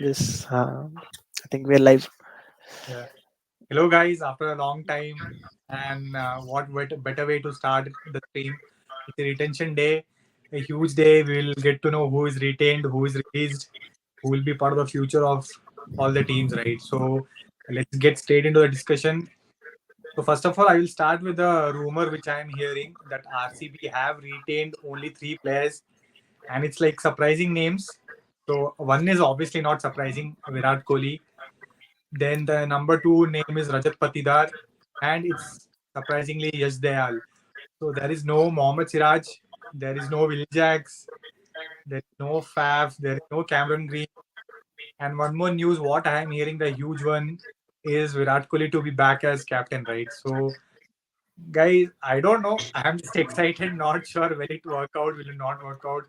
This, I think we're live. Yeah. Hello, guys. After a long time, and better way to start the stream? It's a retention day, a huge day. We'll get to know who is retained, who is released, who will be part of the future of all the teams, right? So let's get straight into the discussion. So first of all, I will start with the rumor which I am hearing that RCB have retained only three players, and it's like surprising names. So one is obviously not surprising, Virat Kohli. Then the number two name is Rajat Patidar, and it's surprisingly Yash Dayal. So there is no Mohammad Siraj, there is no Will Jacks, there is no Faf, there is no Cameron Green. And one more news, what I am hearing, the huge one is Virat Kohli to be back as captain, right? So, guys, I don't know. I'm just excited, not sure will it work out, will it not work out.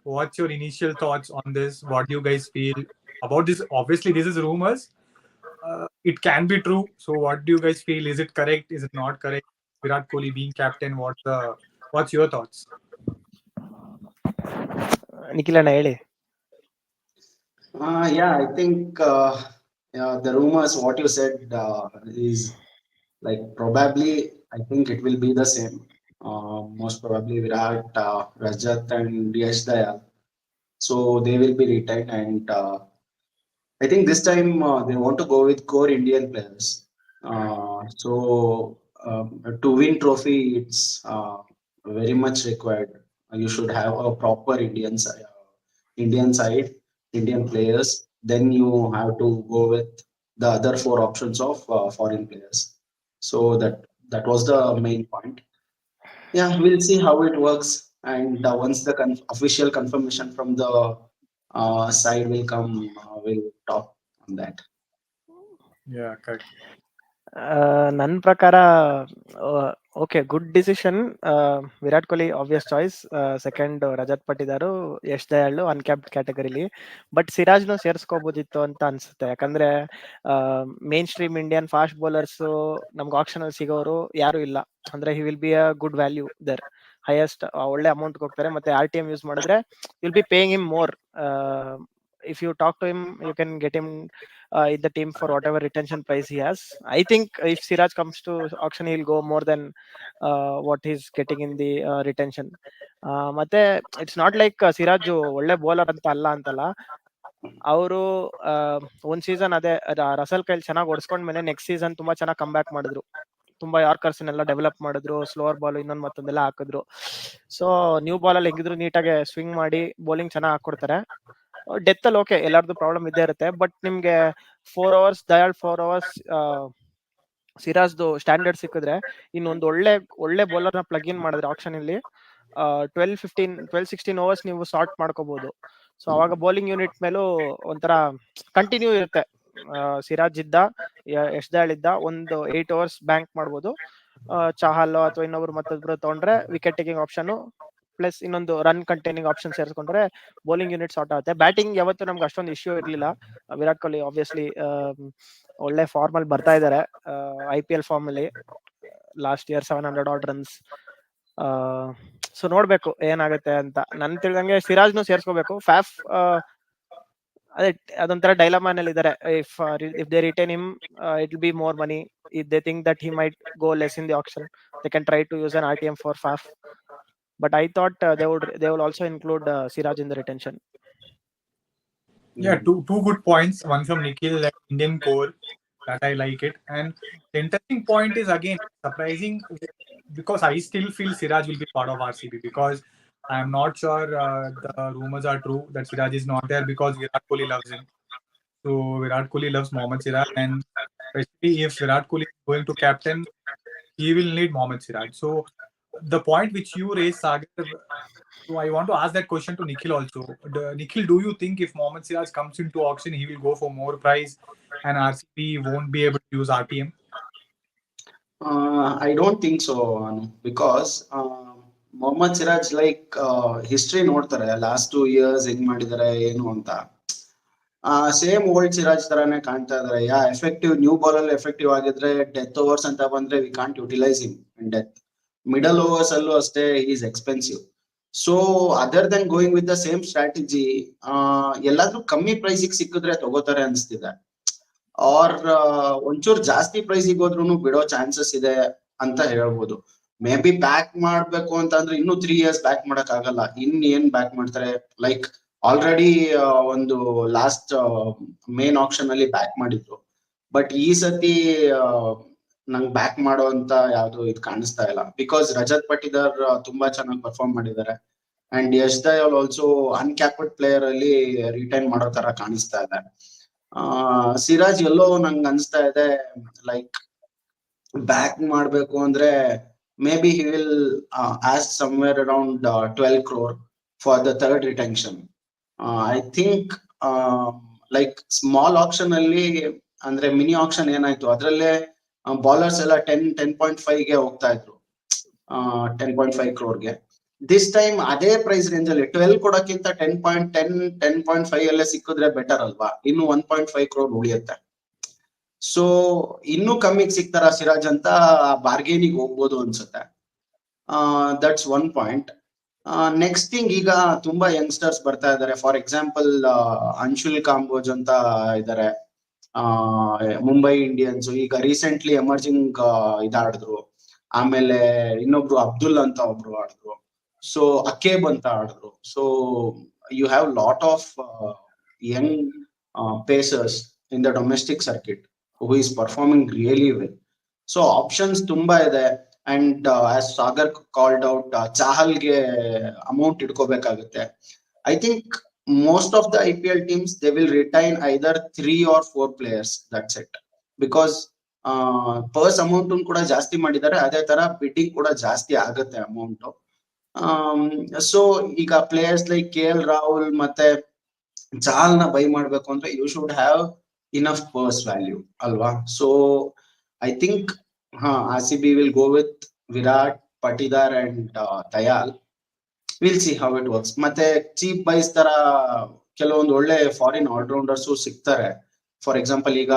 What's your initial thoughts on this? What do you guys feel about this? Obviously, this is rumors, it can be true. So, what do you guys feel? Is it correct? Is it not correct? Virat Kohli being captain. What's your thoughts? ನಿಖಿಲಣ್ಣ ಹೇಳಿ. Yeah, I think yeah, the rumors, what you said, is like probably, I think it will be the same. Most probably Virat, Rajat, and Yash Dayal. So they will be retired, and I think this time they want to go with core Indian players. To win trophy, it's very much required. You should have a proper Indian side, Indian players. Then you have to go with the other four options of foreign players. So that was the main point. Yeah, we'll see how it works. And once the official confirmation from the side will come, we'll talk on that. Yeah, correct. ನನ್ನ ಪ್ರಕಾರ okay, good decision. Virat Kohli obvious choice. Second Rajat Patidar, Yash Dayal uncapped ಕ್ಯಾಟಗರಿಲಿ. But ಸಿರಾಜ್ನು ಸೇರಿಸ್ಕೋಬೋದಿತ್ತು ಅಂತ ಅನ್ಸುತ್ತೆ. ಯಾಕಂದ್ರೆ mainstream Indian fast bowlers ನಮ್ಗೆ option ಅಲ್ಲಿ ಸಿಗೋರು ಯಾರು ಇಲ್ಲ. ಅಂದ್ರೆ he will be a good value there. Highest ಒಳ್ಳೆ ಅಮೌಂಟ್ ಹೋಗ್ತಾರೆ. ಮತ್ತೆ RTM ಯೂಸ್ ಮಾಡಿದ್ರೆ will be paying him more. If you talk to him, you can get him in the team for whatever retention price he has. I think if Siraj comes to auction, he'll go more than what he's getting in the retention. ಮತ್ತೆ it's not like Siraj ಒಳ್ಳೆ bowler ಅಂತ ಅಲ್ಲ ಅಂತಲ್ಲ. ಅವರು ಒಂದ್ season ಅದೇ Russell ಕೈಲಿ ಚೆನ್ನಾಗಿ ಹೊಡ್ಸ್ಕೊಂಡ್ಮೇಲೆ ನೆಕ್ಸ್ಟ್ ಸೀಸನ್ ತುಂಬಾ ಚೆನ್ನಾಗಿ ಕಮ್ ಬ್ಯಾಕ್ ಮಾಡಿದ್ರು. ತುಂಬಾ ಯಾರ್ಕರ್ಸ್ ಎಲ್ಲ ಡೆವಲಪ್ ಮಾಡಿದ್ರು, ಸ್ಲೋವರ್ ಬಾಲ್ ಇನ್ನೊಂದ್ ಮತ್ತೊಂದೆಲ್ಲ ಹಾಕಿದ್ರು. ಸೊ ನ್ಯೂ ಬಾಲ್ ಅಲ್ಲಿ ಹೆಂಗಿದ್ರು ನೀಟಾಗಿ ಸ್ವಿಂಗ್ ಮಾಡಿ ಬೌಲಿಂಗ್ ಚೆನ್ನಾಗಿ ಹಾಕೊಡ್ತಾರೆ. ಡೆತ್ ಅಲ್ಲಿ ಓಕೆ, ಎಲ್ಲಾರ್ದು ಪ್ರಾಬ್ಲಮ್ ಇದ್ದೇ ಇರುತ್ತೆ. ಬಟ್ ನಿಮ್ಗೆ 4 ಅವರ್ಸ್ ದಯಾಳ್, 4 ಅವರ್ಸ್ ಸಿರಾಜ್ದು ಸ್ಟ್ಯಾಂಡರ್ಡ್ ಸಿಕ್ಕಿದ್ರೆ, ಇನ್ನೊಂದು ಒಳ್ಳೆ ಬೌಲರ್ ನ ಪ್ಲಗ್ ಇನ್ ಮಾಡಿದ್ರೆ ಆಪ್ಷನ್ ಇಲ್ಲಿ 12-16 ಓವರ್ಸ್ ನೀವು ಸಾರ್ಟ್ ಮಾಡ್ಕೋಬಹುದು. ಸೊ ಅವಾಗ ಬೌಲಿಂಗ್ ಯೂನಿಟ್ ಮೇಲೂ ಒಂಥರ ಕಂಟಿನ್ಯೂ ಇರುತ್ತೆ. ಸಿರಾಜ್ ಇದ್ದ, ಯಶ್ ದಯಾಳ್ ಇದ್ದ, ಒಂದು 8 ಅವರ್ಸ್ ಬ್ಯಾಂಕ್ ಮಾಡ್ಬೋದು. ಚಹಲ್ ಅಥವಾ ಇನ್ನೊಬ್ರು ಮತ್ತೊಬ್ರು ತಗೊಂಡ್ರೆ ವಿಕೆಟ್ ಟೇಕಿಂಗ್ ಆಪ್ಷನ್ ಪ್ಲಸ್ ಇನ್ನೊಂದು ರನ್ ಕಂಟೈನಿಂಗ್ ಆಪ್ಷನ್ ಸೇರಿಸ್ಕೊಂಡ್ರೆ ಬೌಲಿಂಗ್ ಯೂನಿಟ್ ಸಾರ್ಟ್ ಆಗುತ್ತೆ. ಬ್ಯಾಟಿಂಗ್ ಯಾವತ್ತೂ ನಮ್ಗೆ ಅಷ್ಟೊಂದು ಇಶ್ಯೂ ಇರಲಿಲ್ಲ. ವಿರಾಟ್ ಕೊಹ್ಲಿ ಆಬ್ವಿಯಸ್ಲಿ ಒಳ್ಳೆ ಫಾರ್ಮ್ ಅಲ್ಲಿ ಬರ್ತಾ ಇದ್ದಾರೆ. IPL ಫಾರ್ಮ್ ಅಲ್ಲಿ last year 700 odd runs. So ನೋಡ್ಬೇಕು ಏನಾಗುತ್ತೆ ಅಂತ. ನನ್ ತಿಳಿದಂಗೆ ಸಿರಾಜ್ನು ಸೇರ್ಸ್ಕೋಬೇಕು. ಫ್ಯಾಫ್ ಅದೇ ಅದೊಂಥರ ಡೈಲಮಾನಲ್ಲಿ ಇದ್ದಾರೆ. If they retain him, it will be more money. If they think that he might go less in the auction, they can try to use an RTM for Faf. But I thought they will also include Siraj in the retention. Yeah, two good points. One from Nikhil, like Indian core, that I like it. And the interesting point is again surprising because I still feel Siraj will be part of RCB because I am not sure the rumors are true that Siraj is not there because Virat Kohli loves him. So Virat Kohli loves Mohammad Siraj, and especially if Virat Kohli is going to captain, he will need Mohammad Siraj. So the point which you raised, Sagar, so I want to ask that question to Nikhil also. Nikhil, do you think if Mohammad Siraj comes into auction, he will go for more price and RCB won't be able to use RTM? I don't think so, because Mohammed Siraj like history ನೋಡ್ತಾರೆ last 2 years ಹೆಂಗ್ ಮಾಡಿದಾರೆ ಏನು ಅಂತ. Same old Siraj ತರಾನೇ ಕಾಣ್ತಾ ಇದಾರೆ. Effective new ball ಅಲ್ಲಿ effective ಆಗಿದ್ರೆ, ಡೆತ್ ಓವರ್ಸ್ ಅಂತ ಬಂದ್ರೆ we can't utilise him in death. Middle overs ಅಲ್ಲೂ ಅಷ್ಟೇ is expensive. So other then going with the same strategy, ಎಲ್ಲಾದ್ರೂ ಕಮ್ಮಿ ಪ್ರೈಸಿಗೆ ಸಿಕ್ಕಿದ್ರೆ ತಗೋತಾರೆ ಅನ್ಸ್ತಿದೆ. ಆರ್ ಒಂಚೂರು ಜಾಸ್ತಿ ಪ್ರೈಸಿಗೆ ಹೋದ್ರು ಬಿಡೋ ಚಾನ್ಸಸ್ ಇದೆ ಅಂತ ಹೇಳ್ಬೋದು. ಮೇ ಬಿ ಬ್ಯಾಕ್ ಮಾಡ್ಬೇಕು ಅಂತಂದ್ರೆ ಇನ್ನು 3 years ಬ್ಯಾಕ್ ಮಾಡಕ್ ಆಗಲ್ಲ. ಏನ್ ಬ್ಯಾಕ್ ಮಾಡ್ತಾರೆ, ಲೈಕ್ ಆಲ್ರೆಡಿ ಒಂದು ಲಾಸ್ಟ್ ಮೇನ್ ಆಕ್ಷನ್ ಅಲ್ಲಿ ಬ್ಯಾಕ್ ಮಾಡಿದ್ರು. ಬಟ್ ಈ ಸತಿ ನಂಗೆ ಬ್ಯಾಕ್ ಮಾಡೋ ಅಂತ ಯಾವ್ದು ಇದು ಕಾಣಿಸ್ತಾ ಇಲ್ಲ. ಬಿಕಾಸ್ ರಜತ್ ಪಟಿದಾರ್ ತುಂಬಾ ಚೆನ್ನಾಗಿ ಪರ್ಫಾರ್ಮ್ ಮಾಡಿದ್ದಾರೆ. And Yash Dayal also uncapped player ಅಲ್ಲಿ ರಿಟೈನ್ ಮಾಡೋ ತರ ಕಾಣಿಸ್ತಾ ಇದೆ. ಸಿರಾಜ್ ಎಲ್ಲೋ ನಂಗೆ ಅನ್ಸ್ತಾ ಇದೆ ಲೈಕ್ ಬ್ಯಾಕ್ ಮಾಡ್ಬೇಕು ಅಂದ್ರೆ may be he will ask somewhere around 12 crore for the third retention. I think like small action ಅಲ್ಲಿ ಅಂದ್ರೆ ಮಿನಿ ಆಕ್ಷನ್ ಏನಾಯ್ತು ಅದ್ರಲ್ಲೇ ಬಾಲರ್ಸ್ ಎಲ್ಲ 10.5 ಹೋಗ್ತಾ ಇದ್ರು, 10.5 crore. ದಿಸ್ ಟೈಮ್ ಅದೇ ಪ್ರೈಸ್ ರೇಂಜ್ ಅಲ್ಲಿ 12 ಕೊಡಕ್ಕಿಂತ 10.5 ಅಲ್ಲೇ ಸಿಕ್ಕಿದ್ರೆ ಬೆಟರ್ ಅಲ್ವಾ, ಇನ್ನು 1.5 crore ಉಳಿಯುತ್ತೆ. ಸೊ ಇನ್ನೂ ಕಮ್ಮಿಗೆ ಸಿಗ್ತಾರ ಸಿರಾಜ್ ಅಂತ ಬಾರ್ಗೇನಿಗೆ ಹೋಗ್ಬೋದು ಅನ್ಸುತ್ತೆ. That's one point. Next thing, ಈಗ ತುಂಬಾ ಯಂಗ್ಸ್ಟರ್ಸ್ ಬರ್ತಾ ಇದಾರೆ. ಫಾರ್ ಎಕ್ಸಾಂಪಲ್ ಅನ್ಶುಲ್ ಕಾಂಬೋಜ್ ಅಂತ ಇದಾರೆ, ಮುಂಬೈ ಇಂಡಿಯನ್ಸ್. ಈಗ ರೀಸೆಂಟ್ಲಿ ಎಮರ್ಜಿಂಗ್ ಇದಾಡಿದ್ರು. ಆಮೇಲೆ ಇನ್ನೊಬ್ರು ಅಬ್ದುಲ್ ಅಂತ ಒಬ್ರು ಆಡಿದ್ರು. ಸೊ ಅಕೇಬ್ ಅಂತ ಆಡಿದ್ರು. So you have lot of young pacers in the domestic circuit who is performing really well. So options ತುಂಬಾ ಇದೆ. And as Sagar called out, ಚಾಹಲ್ಗೆ ಅಮೌಂಟ್ ಇಟ್ಕೋಬೇಕಾಗುತ್ತೆ. I think most of the IPL teams, they will retain either 3 or 4 players. That's it. Because purse amount ಕೂಡ ಜಾಸ್ತಿ ಮಾಡಿದ್ದಾರೆ, ಅದೇ ತರ bidding ಕೂಡ ಜಾಸ್ತಿ ಆಗುತ್ತೆ ಅಮೌಂಟ್. ಸೊ ಈಗ ಪ್ಲೇಯರ್ಸ್ ಲೈಕ್ KL ರಾಹುಲ್ ಮತ್ತೆ ಚಾಹಲ್ ನ ಬೈ ಮಾಡ್ಬೇಕು ಅಂದ್ರೆ you should have enough purse value ಅಲ್ವಾ. So I think RCB will go with Virat, Patidar and Dayal. Will see how it works. ಮತ್ತೆ ಚೀಪ್ ಬೈಸ್ ತರ ಕೆಲವೊಂದು ಒಳ್ಳೆ ಫಾರಿನ್ ಆಲ್ರೌಂಡರ್ಸ್ ಸಿಗ್ತಾರೆ. ಫಾರ್ ಎಕ್ಸಾಂಪಲ್ ಈಗ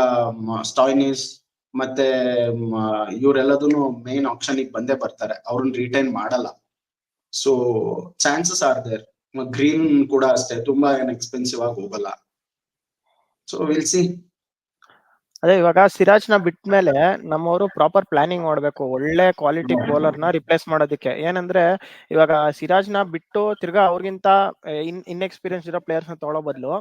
ಸ್ಟಾಯ್ನಿಸ್ ಮತ್ತೆ ಇವರೆಲ್ಲದನ್ನು ಮೇನ್ ಆಪ್ಷನ್ ಬಂದೇ ಬರ್ತಾರೆ, ಅವ್ರನ್ನ ರಿಟೈನ್ ಮಾಡಲ್ಲ. So chances are there. Green ಕೂಡ ಅಷ್ಟೇ, ತುಂಬಾ ಏನ್ ಎಕ್ಸ್ಪೆನ್ಸಿವ್ ಆಗಿ ಹೋಗಲ್ಲ. So will see. ಅದೇ ಇವಾಗ ಸಿರಾಜ್ ನ ಬಿಟ್ಮೇಲೆ ನಮ್ಮವರು ಪ್ರಾಪರ್ ಪ್ಲಾನಿಂಗ್ ಮಾಡ್ಬೇಕು ಒಳ್ಳೆ ಕ್ವಾಲಿಟಿ ಬೌಲರ್ ನ ರಿಪ್ಲೇಸ್ ಮಾಡೋದಕ್ಕೆ. ಏನಂದ್ರೆ ಇವಾಗ ಸಿರಾಜ್ ನ ಬಿಟ್ಟು ತಿರ್ಗಾ ಅವ್ರಿಗಿಂತ ಇನ್ಎಕ್ಸ್ಪೀರಿಯನ್ಸ್ ಇರೋ ಪ್ಲೇಯರ್ಸ್ ನ ತಗೊಳ್ಳೋ ಬದಲು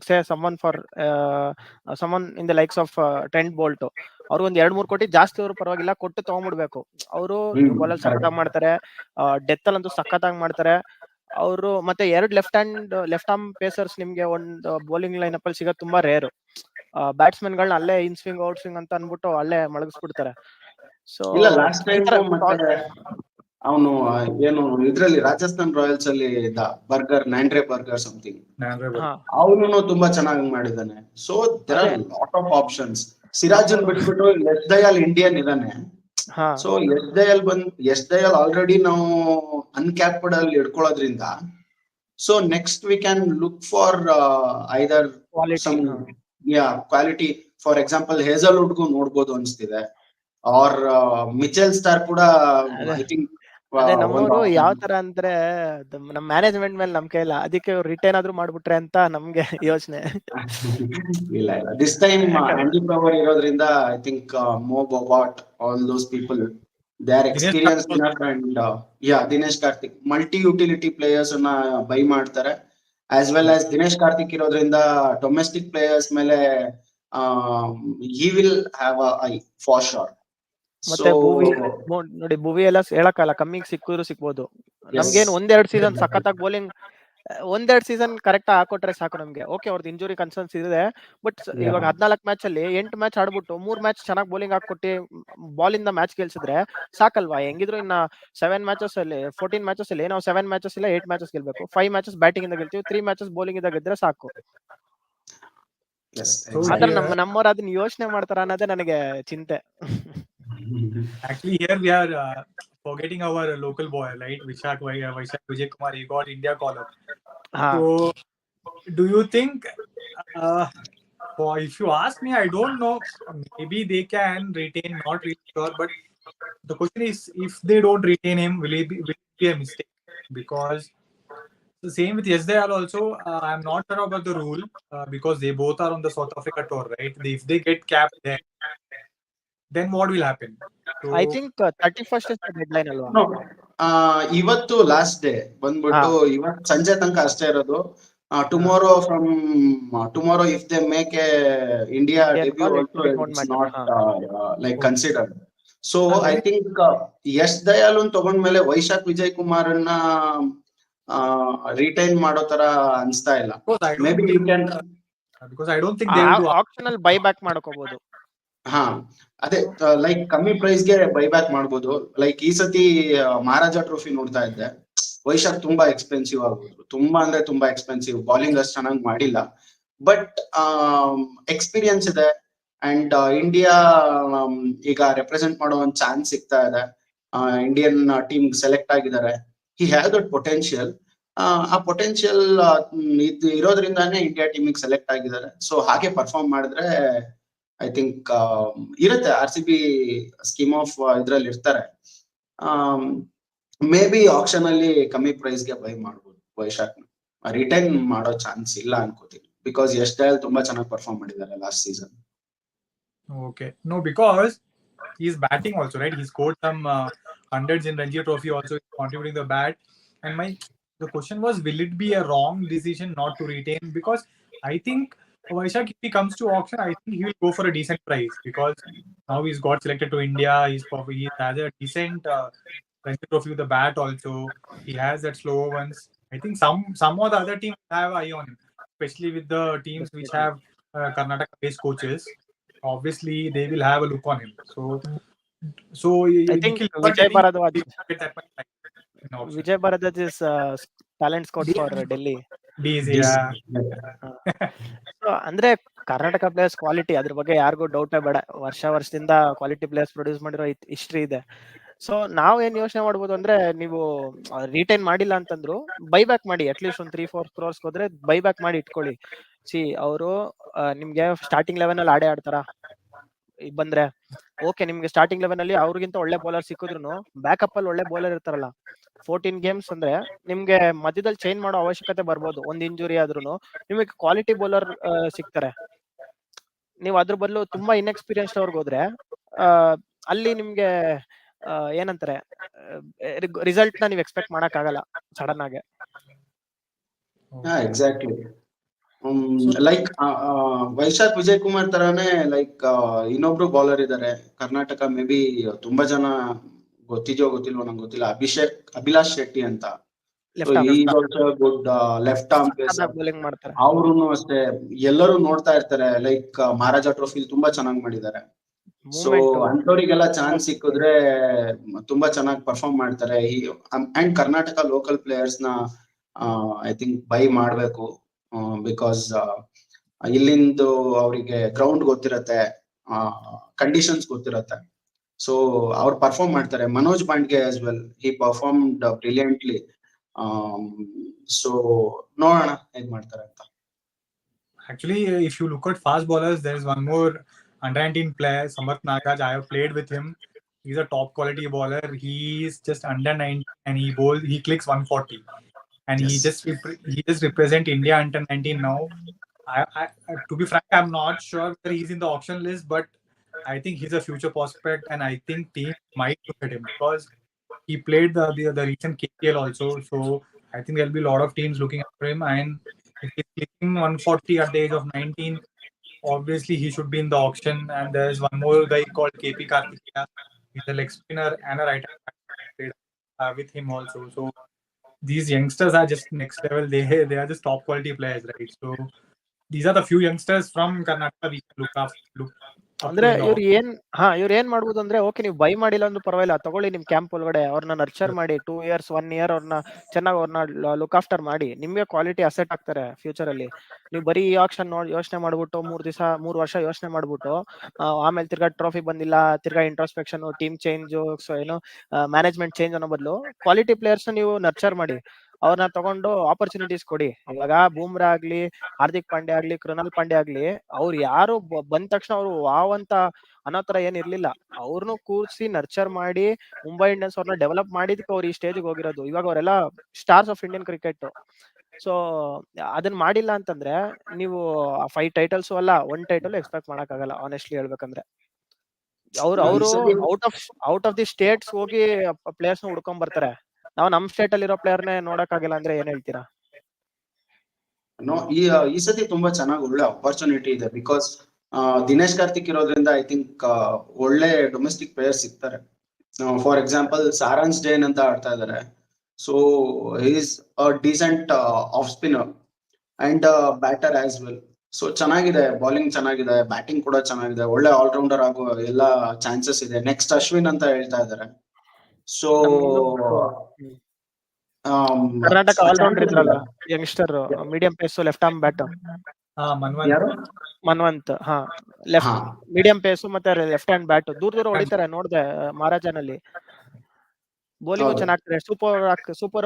say someone in the likes of Trent Boult, ಅವ್ರು ಒಂದ್ 2-3 ಕೋಟಿ ಜಾಸ್ತಿ ಅವ್ರು ಪರವಾಗಿಲ್ಲ ಕೊಟ್ಟು ತಗೊಂಡ್ಬಿಡ್ಬೇಕು. ಅವರು ನ್ಯೂ ಬಾಲ್ ಅಲ್ಲಿ ಸಖತ್ತಾಗಿ ಮಾಡ್ತಾರೆ, ಡೆತ್ ಅಲ್ಲಂತೂ ಸಖತ್ತಾಗಿ ಮಾಡ್ತಾರೆ ಅವರು. ಮತ್ತೆ 2 ಲೆಫ್ಟ್ ಆರ್ಮ್ ಪೇಸರ್ಸ್ ನಿಮ್ಗೆ ಒಂದು ಬೌಲಿಂಗ್ ಲೈನ್ ಅಪ್ ಅಲ್ಲಿ ಸಿಗೋದು ತುಂಬಾ ರೇರು. ಬ್ಯಾಟ್ಸ್ಮನ್ ಗಳನ್ನ ಅಲ್ಲೇ ಇನ್ ಸ್ವಿಂಗ್ ಔಟ್ ಸ್ವಿಂಗ್ ಅಂತ ಅನ್ಬಿಟ್ಟು ಅಲ್ಲೇ ಮಲಗಿಸ್ಬಿಡ್ತಾರೆ. ಸೊ ಇಲ್ಲ, ಲಾಸ್ಟ್ ಟೈಮ್ ಮತ್ತೆ ಅವನು ಏನು ಇದ್ರಲ್ಲಿ ರಾಜಸ್ಥಾನ್ ರಾಯಲ್ಸ್ ಅಲ್ಲಿ ಬರ್ಗರ್, ನ್ಯಾಂಡ್ರೆ ಬರ್ಗರ್ ಸಮಥಿಂಗ್, ಅವನು ತುಂಬಾ ಚೆನ್ನಾಗಿ ಮಾಡಿದಾನೆ. So there are lot of options. ಸಿರಾಜನ್ ಬಿಟ್ಬಿಟ್ಟು ಯಶ್ ದಯಾಲ್ ಇಂಡಿಯನ್ ಇದಾನೆ. ಸೊ ಯಶ್ ದಯಾಲ್ ಆಲ್ರೆಡಿ ನಾವು ಅನ್ಕ್ಯಾಪ್ಡ್ ಅಲ್ಲಿ ಇಟ್ಕೊಳ್ಳೋದ್ರಿಂದ, so next we can look for either some quality. For example ಹೇಸಲ್ವುಡ್ಗೂ ನೋಡ್ಬೋದು ಅನ್ಸ್ತಿದೆ. ಆರ್ ಮಿಚೆಲ್ ಸ್ಟಾರ್ ಕೂಡ ಐ ಥಿಂಕ್. ಅದೇ ನಮ್ಮವರು ಯಾವ ತರ ಅಂದ್ರೆ ನಮ್ ಮ್ಯಾನೇಜ್ಮೆಂಟ್ ಮೇಲೆ ನಂಬಿಕೆ ಇಲ್ಲ, ಅದಕ್ಕೆ ರಿಟೈನ್ ಆದ್ರೂ ಮಾಡ್ಬಿಟ್ರೆ ಅಂತ ನಮ್ಗೆ ಯೋಚನೆ. ಇಲ್ಲ ದಿಸ್ ಟೈಮ್ ಆಂಡಿ ಪವರ್ ಇರೋದ್ರಿಂದ I think Mo Bobat, all those people, they are experience enough. And Dinesh Karthik multi utility players ಅನ್ನ ಬೈ ಮಾಡ್ತಾರೆ. As well as Dinesh Karthik ಇರೋದ್ರಿಂದ ಡೊಮೆಸ್ಟಿಕ್ ಪ್ಲೇಯರ್ಸ್ ಮೇಲೆ he will have a eye for sure. ಮತ್ತೆ ನೋಡಿ ಭುವಿ ಎಲ್ಲ ಹೇಳಕ್ಕಲ್ಲ, ಕಮ್ಮಿಗೆ ಸಿಕ್ಕಿದ್ರು ಸಿಕ್ಬೋದು. ನಮ್ಗೇನು 1-2 ಸೀಸನ್ ಸಖತ್ತಾಗಿ ಬೌಲಿಂಗ್, 1-2 ಸೀಸನ್ ಕರೆಕ್ಟ್ ಹಾಕೊಟ್ರೆ ಸಾಕು ನಮ್ಗೆ. ಓಕೆ, ಅವ್ರದ್ದು ಇಂಜುರಿ ಕನ್ಸರ್ನ್ಸ್ ಇದೆ, ಬಟ್ ಇವಾಗ 14 ಮ್ಯಾಚ್ ಅಲ್ಲಿ 8 ಮ್ಯಾಚ್ ಆಡ್ಬಿಟ್ಟು 3 ಮ್ಯಾಚ್ ಚೆನ್ನಾಗಿ ಬೌಲಿಂಗ್ ಹಾಕೊಟ್ಟು ಬಾಲ್ ಇಂದ ಮ್ಯಾಚ್ ಗೆಲ್ಸಿದ್ರೆ ಸಾಕಲ್ವಾ. ಹೆಂಗಿದ್ರು ಇನ್ನ 7 ಮ್ಯಾಚಸ್ ಅಲ್ಲಿ 14 ಮ್ಯಾಚಸ್ ಅಲ್ಲಿ ನಾವು 7 ಮ್ಯಾಚಸ್ ಇಲ್ಲ 8 ಮ್ಯಾಚಸ್ ಗೆಲ್ಬೇಕು. 5 ಮ್ಯಾಚಸ್ ಬ್ಯಾಟಿಂಗ್ ಇಂದ ಗೆಲ್ತೀವಿ, 3 ಮ್ಯಾಚಸ್ ಬೌಲಿಂಗ್ ಇಂದ ಗೆದ್ರೆ ಸಾಕು. ಆದ್ರೆ ನಮ್ಮವ್ರು ಅದನ್ನ ಯೋಚನೆ ಮಾಡ್ತಾರ ಅನ್ನೋದೇ ನನಗೆ ಚಿಂತೆ. Actually, here we are forgetting our local boy, right? Vishak Vijay Kumar, he got India call up. So, do you think, if you ask me, I don't know, maybe they can retain, not really sure, but the question is, if they don't retain him, will it be a mistake? Because So same with Yesdayal also. I'm not sure about the rule because they both are on the South Africa tour, right? If they get capped there, then what will happen? So I think 31st is deadline ಅಲ್ವಾ? No, ಇವತ್ತು last day ಬಂದ್ಬಿಟ್ಟು ಇವತ್ತು ಸಂಜೆ ತನಕ ಅಷ್ಟೇ ಇರೋದು. Tomorrow tomorrow if they make a India debut also it's not like considered. So I think Yash Dayal ತಗೊಂಡ್ಮೇಲೆ ವೈಶಾಖ್ ವಿಜಯ್ ಕುಮಾರ್ ಅನ್ನ ರಿಟೈನ್ ಮಾಡೋ ತರ ಅನ್ಸ್ತಾ ಇಲ್ಲ. Maybe you can, because I don't think they will do option ಅಲ್ಲಿ ಬೈ ಬ್ಯಾಕ್ ಮಾಡ್ಕೋಬಹುದು. ಹಾ ಅದೇ ಲೈಕ್ ಕಮ್ಮಿ ಪ್ರೈಸ್ ಗೆ ಬೈ ಬ್ಯಾಕ್ ಮಾಡ್ಬೋದು. ಲೈಕ್ ಈ ಸತಿ ಮಹಾರಾಜ ಟ್ರೋಫಿ ನೋಡ್ತಾ ಇದ್ದೆ, ವೈಶಾಖ್ ತುಂಬಾ ಎಕ್ಸ್ಪೆನ್ಸಿವ್ ಆಗ್ಬೋದು, ತುಂಬಾ ಅಂದ್ರೆ ತುಂಬಾ ಎಕ್ಸ್ಪೆನ್ಸಿವ್. ಬೌಲಿಂಗ್ ಅಷ್ಟು ಚೆನ್ನಾಗಿ ಮಾಡಿಲ್ಲ, ಬಟ್ ಎಕ್ಸ್ಪೀರಿಯನ್ಸ್ ಇದೆ. ಅಂಡ್ ಇಂಡಿಯಾ ಈಗ ರೆಪ್ರೆಸೆಂಟ್ ಮಾಡೋ ಒಂದು ಚಾನ್ಸ್ ಸಿಗ್ತಾ ಇದೆ. ಇಂಡಿಯನ್ ಟೀಮ್ ಸೆಲೆಕ್ಟ್ ಆಗಿದ್ದಾರೆ. ಹಿ ಹ್ಯಾವ್ ದಟ್ ಪೊಟೆನ್ಶಿಯಲ್. ಆ ಪೊಟೆನ್ಶಿಯಲ್ ಇರೋದ್ರಿಂದಾನೇ ಇಂಡಿಯಾ ಟೀಮಿಗೆ ಸೆಲೆಕ್ಟ್ ಆಗಿದ್ದಾರೆ. ಸೊ ಹಾಗೆ ಪರ್ಫಾರ್ಮ್ ಮಾಡಿದ್ರೆ ಐ ಥಿಂಕ್ ಇರುತ್ತೆ, RCB ಸ್ಕೀಮ್ ಆಫ್ ಇದ್ರಲ್ಲಿ ಇರ್ತಾರೆ. ಮೇ ಬಿ ಆಕ್ಷನ್ ಅಲ್ಲಿ ಕಮ್ಮಿ ಪ್ರೈಸ್ ಗೆ ಬೈ ಮಾಡ್ಬೋದು. ವೈಶಾಖ್ ರಿಟೈನ್ ಮಾಡೋ ಚಾನ್ಸ್ ಇಲ್ಲ ಅನ್ಕೋತೀನಿ, ಬಿಕಾಸ್ ಯಶ್ ದಯಾಲ್ ತುಂಬಾ ಚೆನ್ನಾಗಿ ಪರ್ಫಾರ್ಮ್ ಮಾಡಿದ್ದಾರೆ last season. Okay, no, because he's batting also, right? He scored some hundreds in Ranji Trophy also, contributing the bat. And the question was, will it be a wrong decision not to retain? Because I think Vaishak, if he comes to auction, I think he will go for a decent price, because now he's got selected to India. He has a decent Ranji Trophy with the bat also. He has that slow ones. I think some of the other teams have eye on him, especially with the teams which have Karnataka-based coaches. Obviously, they will have a look on him. So I think Vijay Bharadwaj. Vijay Bharadwaj is talent scout for Delhi. So ಅಂದ್ರೆ Karnataka players quality, ಅದ್ರ ಬಗ್ಗೆ ಯಾರಿಗೂ ಡೌಟೇ ಬೇಡ. ವರ್ಷದಿಂದ quality players produce ಮಾಡಿರೋ history ಇದೆ. So ನಾವ್ ಏನ್ ಯೋಚನೆ ಮಾಡ್ಬೋದು ಅಂದ್ರೆ, ನೀವು ರಿಟೈನ್ ಮಾಡಿಲ್ಲ ಅಂತಂದ್ರು ಬೈ ಬ್ಯಾಕ್ ಮಾಡಿ. ಅಟ್ಲೀಸ್ಟ್ ಒಂದು 3-4 crores ಹೋದ್ರೆ ಬೈ ಬ್ಯಾಕ್ ಮಾಡಿ ಇಟ್ಕೊಳ್ಳಿ. ಅವರು ನಿಮ್ಗೆ ಸ್ಟಾರ್ಟಿಂಗ್ 11 ಅಲ್ಲಿ ಆಡ್ತಾರ ಬಂದ್ರೆ ಓಕೆ, ನಿಮ್ಗೆ ಸ್ಟಾರ್ಟಿಂಗ್ 11 ಅಲ್ಲಿ ಅವ್ರಿಗಿಂತ ಒಳ್ಳೆ ಬೌಲರ್ ಸಿಕ್ಕಿದ್ರು ಬ್ಯಾಕಪ್ ಅಲ್ಲಿ ಒಳ್ಳೆ ಬೌಲರ್ ಇರ್ತಾರಲ್ಲ. 14 ಗೇಮ್ಸ್ ಅಂದ್ರೆ ನಿಮ್ಗೆ ಮಧ್ಯದಲ್ಲಿ ಚೇಂಜ್ ಮಾಡೋ ಅವಶ್ಯಕತೆ ಬರ್ಬೋದು. ಒಂದ್ ಇಂಜುರಿ ಆದ್ರೂ ನಿಮಗೆ ಕ್ವಾಲಿಟಿ ಬೌಲರ್ ಸಿಗ್ತಾರೆ. ನೀವು ಅದ್ರ ಬದಲು ತುಂಬಾ ಇನ್ಎಕ್ಸ್ಪೀರಿಯನ್ಸ್ಡ್ ಅವ್ರಿಗೆ ಹೋದ್ರೆ ಅಲ್ಲಿ ನಿಮ್ಗೆ ಏನಂತಾರೆ, ರಿಸಲ್ಟ್ ನ ನೀವು ಎಕ್ಸ್ಪೆಕ್ಟ್ ಮಾಡಕ್ ಆಗಲ್ಲ ಸಡನ್ ಆಗಿ. ಎಕ್ಸಾಕ್ಟ್ಲಿ. ಲೈಕ್ ವೈಶಾಖ್ ವಿಜಯ್ ಕುಮಾರ್ ತರಾನೇ ಲೈಕ್ ಇನ್ನೊಬ್ರು ಬೌಲರ್ ಇದ್ದಾರೆ ಕರ್ನಾಟಕ, ಮೇ ಬಿ ತುಂಬಾ ಜನ ಗೊತ್ತಿದ್ಯೋ ಗೊತ್ತಿಲ್ವೋ ನಂಗೆ ಗೊತ್ತಿಲ್ಲ, ಅಭಿಲಾಷ್ ಶೆಟ್ಟಿ ಅಂತ. Good left arm pacer. ಅವ್ರು ಅಷ್ಟೇ ಎಲ್ಲರೂ ನೋಡ್ತಾ ಇರ್ತಾರೆ. ಲೈಕ್ ಮಹಾರಾಜ ಟ್ರೋಫಿ ತುಂಬಾ ಚೆನ್ನಾಗಿ ಮಾಡಿದ್ದಾರೆ. ಸೊ ಅಂತವರಿಗೆಲ್ಲ ಚಾನ್ಸ್ ಸಿಕ್ಕಿದ್ರೆ ತುಂಬಾ ಚೆನ್ನಾಗಿ ಪರ್ಫಾರ್ಮ್ ಮಾಡ್ತಾರೆ. ಅಂಡ್ ಕರ್ನಾಟಕ ಲೋಕಲ್ ಪ್ಲೇಯರ್ಸ್ ನ ಐ ಥಿಂಕ್ ಬೈ ಮಾಡ್ಬೇಕು. ಬಿಕಾಸ್ ಇಲ್ಲಿಂದು ಅವರಿಗೆ ಗ್ರೌಂಡ್ ಗೊತ್ತಿರತ್ತೆ, ಕಂಡೀಷನ್ಸ್ ಗೊತ್ತಿರತ್ತೆ. ಸೊ ಅವ್ರು ಪರ್ಫಾರ್ಮ್ ಮಾಡ್ತಾರೆ. ಮನೋಜ್ ಪಾಂಡ್ಗೆ ಆಸ್ ವೆಲ್, ಹಿ ಪರ್ಫಾರ್ಮ್ಡ್ ಬ್ರಿಲಿಯಂಟ್ಲಿ. ಸೊ ನೋಡೋಣ ಹೇಗ್ ಮಾಡ್ತಾರೆ ಅಂತ. Actually, if you look at fast bowlers, there is one more under-19 player, Samarth Nagaraj. I have played with him. He's a top quality bowler. He is just under 19 and he clicks 140. And yes, he just represent India under 19 now. To be frank, I'm not sure whether he's in the auction list, but I think he's a future prospect, and I think teams might look at him because he played the recent KPL also. So I think there'll be a lot of teams looking after him. And if he's clicking 140 at the age of 19, obviously he should be in the auction. And there's one more guy called KP Karthikeya. He's a leg spinner and a right hand with him also. So these youngsters are just next level. They are just top quality players, right? So these are the few youngsters from Karnataka we can look up. ಅಂದ್ರೆ ಇವ್ರು ಏನ್ ಮಾಡ್ಬೋದು ಅಂದ್ರೆ, okay ನೀವು by ಮಾಡಿಲ್ಲ ಅಂದ್ರೂ ಪರವಾಗಿಲ್ಲ, ತಗೊಳ್ಳಿ ನಿಮ್ ಕ್ಯಾಂಪ್ ಒಳಗಡೆ ಅವ್ರನ್ನ ನರ್ಚರ್ ಮಾಡಿ 2 years 1 year ಅವ್ರನ್ನ ಚೆನ್ನಾಗಿ ಅವ್ರನ್ನ ಲುಕ್ ಆಫ್ಟರ್ ಮಾಡಿ. ನಿಮ್ಗೆ ಕ್ವಾಲಿಟಿ ಅಸೆಟ್ ಆಗ್ತಾರೆ ಫ್ಯೂಚರ್ ಅಲ್ಲಿ. ನೀವು ಬರೀ ಈ ಆಕ್ಷನ್ ಯೋಚನೆ ಮಾಡ್ಬಿಟ್ಟು 3 ವರ್ಷ ಯೋಚನೆ ಮಾಡ್ಬಿಟ್ಟು ಆಮೇಲೆ ತಿರ್ಗಾ ಟ್ರೋಫಿ ಬಂದಿಲ್ಲ, ತಿರ್ಗಾ ಇಂಟ್ರೋಸ್ಪೆಕ್ಷನ್, ಟೀಮ್ ಚೇಂಜ್, ಏನೋ ಮ್ಯಾನೇಜ್ಮೆಂಟ್ ಚೇಂಜ್ ಅನ್ನೋ ಬದಲು ಕ್ವಾಲಿಟಿ ಪ್ಲೇಯರ್ಸ್ ನೀವು ನರ್ಚರ್ ಮಾಡಿ. ಅವ್ರನ್ನ ತಗೊಂಡು ಆಪರ್ಚುನಿಟೀಸ್ ಕೊಡಿ. ಇವಾಗ ಬೂಮ್ರಾ ಆಗ್ಲಿ, ಹಾರ್ದಿಕ್ ಪಾಂಡ್ಯ ಆಗ್ಲಿ, ಕೃಣಾಲ್ ಪಾಂಡ್ಯ ಆಗ್ಲಿ, ಅವ್ರು ಯಾರು ಬಂದ ತಕ್ಷಣ ಅವ್ರು ವಾವ್ ಅಂತ ಅನ್ನೋ ತರ ಏನ್ ಇರ್ಲಿಲ್ಲ. ಅವ್ರನ್ನು ಕೂರ್ಸಿ ನರ್ಚರ್ ಮಾಡಿ ಮುಂಬೈ ಇಂಡಿಯನ್ಸ್ ಅವ್ರನ್ನ ಡೆವಲಪ್ ಮಾಡಿದಕ್ಕೆ ಅವ್ರು ಈ ಸ್ಟೇಜ್ಗೆ ಹೋಗಿರೋದು. ಇವಾಗ ಅವರೆಲ್ಲ stars of Indian cricket. So ಅದನ್ನ ಮಾಡಿಲ್ಲ ಅಂತಂದ್ರೆ ನೀವು 5 ಟೈಟಲ್ಸ್ ಅಲ್ಲ 1 ಟೈಟಲ್ ಎಕ್ಸ್ಪೆಕ್ಟ್ ಮಾಡಕ್ ಆಗಲ್ಲ, ಆನೆಸ್ಟ್ಲಿ ಹೇಳ್ಬೇಕಂದ್ರೆ. ಅವರು ಔಟ್ ಆಫ್ ದಿ ಸ್ಟೇಟ್ಸ್ ಹೋಗಿ ಪ್ಲೇಯರ್ಸ್ ನ ಹುಡ್ಕೊಂಡ್ ಬರ್ತಾರೆ. ನಾವು ನಮ್ ಸ್ಟೇಟ್ ಅಲ್ಲಿ ಇರೋ ಪ್ಲೇಯರ್ನೇ ನೋಡಕ್ ಆಗಿಲ್ಲ ಅಂದ್ರೆ ಏನ್ ಹೇಳ್ತೀರಾ? ಈ ಸತಿ ತುಂಬಾ ಚೆನ್ನಾಗಿ ಒಳ್ಳೆ ಅಪರ್ಚುನಿಟಿ ಇದೆ. ಬಿಕಾಸ್ ದಿನೇಶ್ ಕಾರ್ತಿಕ್ ಇರೋದ್ರಿಂದ ಐ ಥಿಂಕ್ ಒಳ್ಳೆ ಡೊಮೆಸ್ಟಿಕ್ ಪ್ಲೇಯರ್ಸ್ ಸಿಗ್ತಾರೆ. ಫಾರ್ ಎಕ್ಸಾಂಪಲ್ ಸಾರಾಂಶ್ ಜೈನ್ ಅಂತ ಆಡ್ತಾ ಇದಾರೆ. So is decent off spinner and batter as well. So ಚೆನ್ನಾಗಿದೆ, ಬೌಲಿಂಗ್ ಚೆನ್ನಾಗಿದೆ, ಬ್ಯಾಟಿಂಗ್ ಕೂಡ ಚೆನ್ನಾಗಿದೆ, ಒಳ್ಳೆ ಆಲ್ರೌಂಡರ್ ಆಗೋ ಎಲ್ಲ ಚಾನ್ಸಸ್ ಇದೆ. ನೆಕ್ಸ್ಟ್ ಅಶ್ವಿನ್ ಅಂತ ಹೇಳ್ತಾ ಇದಾರೆ. ಸೊ ಕರ್ನಾಟಕ ಆಲ್ರೌಂಡರ್ ಇದ್ರಲ್ಲ youngster, medium pace, left arm bat, Manvanth. Left medium pace ಮತ್ತೆ ಲೆಫ್ಟ್ ಹ್ಯಾಂಡ್ ಬ್ಯಾಟ್, ದೂರ ಹೊಡಿತಾರೆ. ನೋಡ್ದೆ ಮಹಾರಾಜನಲ್ಲಿ ಬೌಲಿಂಗ್ ಚೆನ್ನಾಗ್ತಾರೆ. ಸೂಪರ್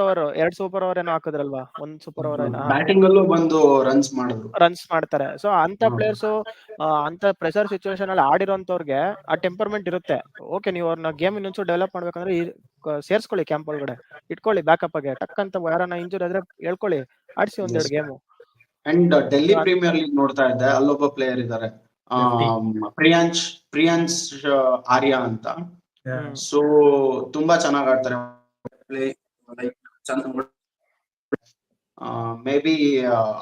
ಓವರ್ 2 ಸೂಪರ್ ಓವರ್ ಏನೋ ಹಾಕಿದ್ರಲ್ವಾ, 1 ಸೂಪರ್ ಓವರ್ ಏನೋ ಬ್ಯಾಟಿಂಗ್ ಅಲ್ಲೂ ಬಂದು ರನ್ಸ್ ಮಾಡ್ತಾರೆ. ಸೊ ಅಂತ ಪ್ಲೇಯರ್ಸ್ ಅಂತ ಪ್ರೆಷರ್ ಸಿಚುವೇಶನ್ ಅಲ್ಲಿ ಆಡಿರೋಂತವ್ರಿಗೆ ಆ ಟೆಂಪರ್ಮೆಂಟ್ ಇರುತ್ತೆ. ಓಕೆ, ನೀವು ಅವ್ರನ್ನ ಗೇಮ್ ಇನ್ನೊಂಚೂರು ಡೆವಲಪ್ ಮಾಡ್ಬೇಕಂದ್ರೆ ಸೇರ್ಸ್ಕೊಳ್ಳಿ, ಕ್ಯಾಂಪ್ ಒಳಗಡೆ ಇಟ್ಕೊಳ್ಳಿ, ಬ್ಯಾಕಪ್ ಆಗಿ. ಟಕ್ ಅಂತ ಯಾರನ್ನ ಇಂಜುರಿ ಆದ್ರೆ ಹೇಳ್ಕೊಳ್ಳಿ, ಆಡ್ಸಿ 1-2 game. And Delhi Premier League ನೋಡ್ತಾ ಇದ್ದೆ, ಅಲ್ಲೊಬ್ಬ ಪ್ಲೇಯರ್ ಇದ್ದಾರೆ, ಪ್ರಿಯಾಂಶ್ ಆರ್ಯ ಅಂತ. ಸೊ ತುಂಬಾ ಚೆನ್ನಾಗ್ ಆಡ್ತಾರೆ. ಮೇ ಬಿ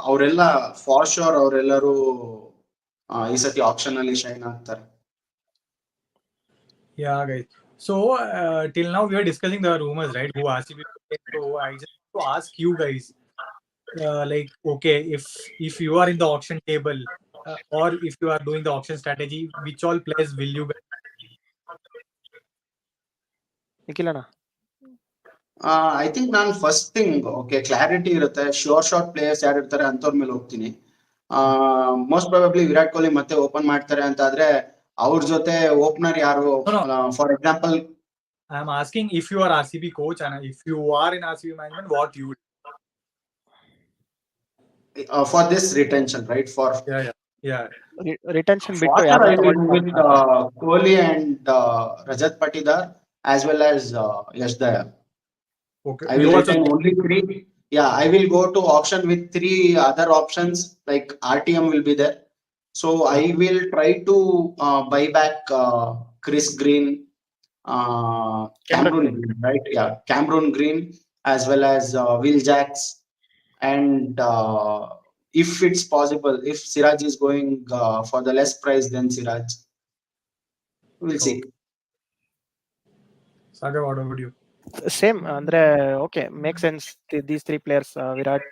ಅವರೆಲ್ಲ ಫಾರ್ ಶೋರ್ ಅವರೆಲ್ಲರೂ ಈ ಸತಿ ಆಕ್ಷನ್ ಅಲ್ಲಿ ಶೈನ್ ಆಗ್ತಾರೆ. Yeah, guys. So till now we are discussing the rumors, right? Who RCB. So I just want to ask you guys, like, okay, if you are in the auction table or if you are doing the auction strategy, which all players will you guys? ನಿಖಿಲಣ್ಣ, I think ನಾನು first thing clarity ಇರುತ್ತೆ, sure shot players ಯಾರು ಇರ್ತಾರೆ ಅಂತವ್ರ ಮೇಲೆ ಹೋಗ್ತೀನಿ. Most probably Virat Kohli ಮತ್ತೆ open ಮಾಡ್ತಾರೆ ಅಂತ ಆದ್ರೆ ಅವ್ರ ಜೊತೆ ಓಪನರ್ ಯಾರು? For example I am asking if you are RCB coach and if you are in RCB management, what you would for this retention, right? For retention ಬಿಟ್ಟು ಯಾರು with Kohli and Rajat Patidar as well as Yash Dayal. Okay. I will retain only 3. Yeah, I will go to auction with 3 other options, like RTM will be there. So I will try to buy back Chris Green, Cameron Green, right? Yeah, Cameron Green as well as Will Jacks. And if it's possible, if Siraj is going for the less price than Siraj, we'll see. Sagar, what about you? Same, andre okay, makes sense. These 3 players, Virat,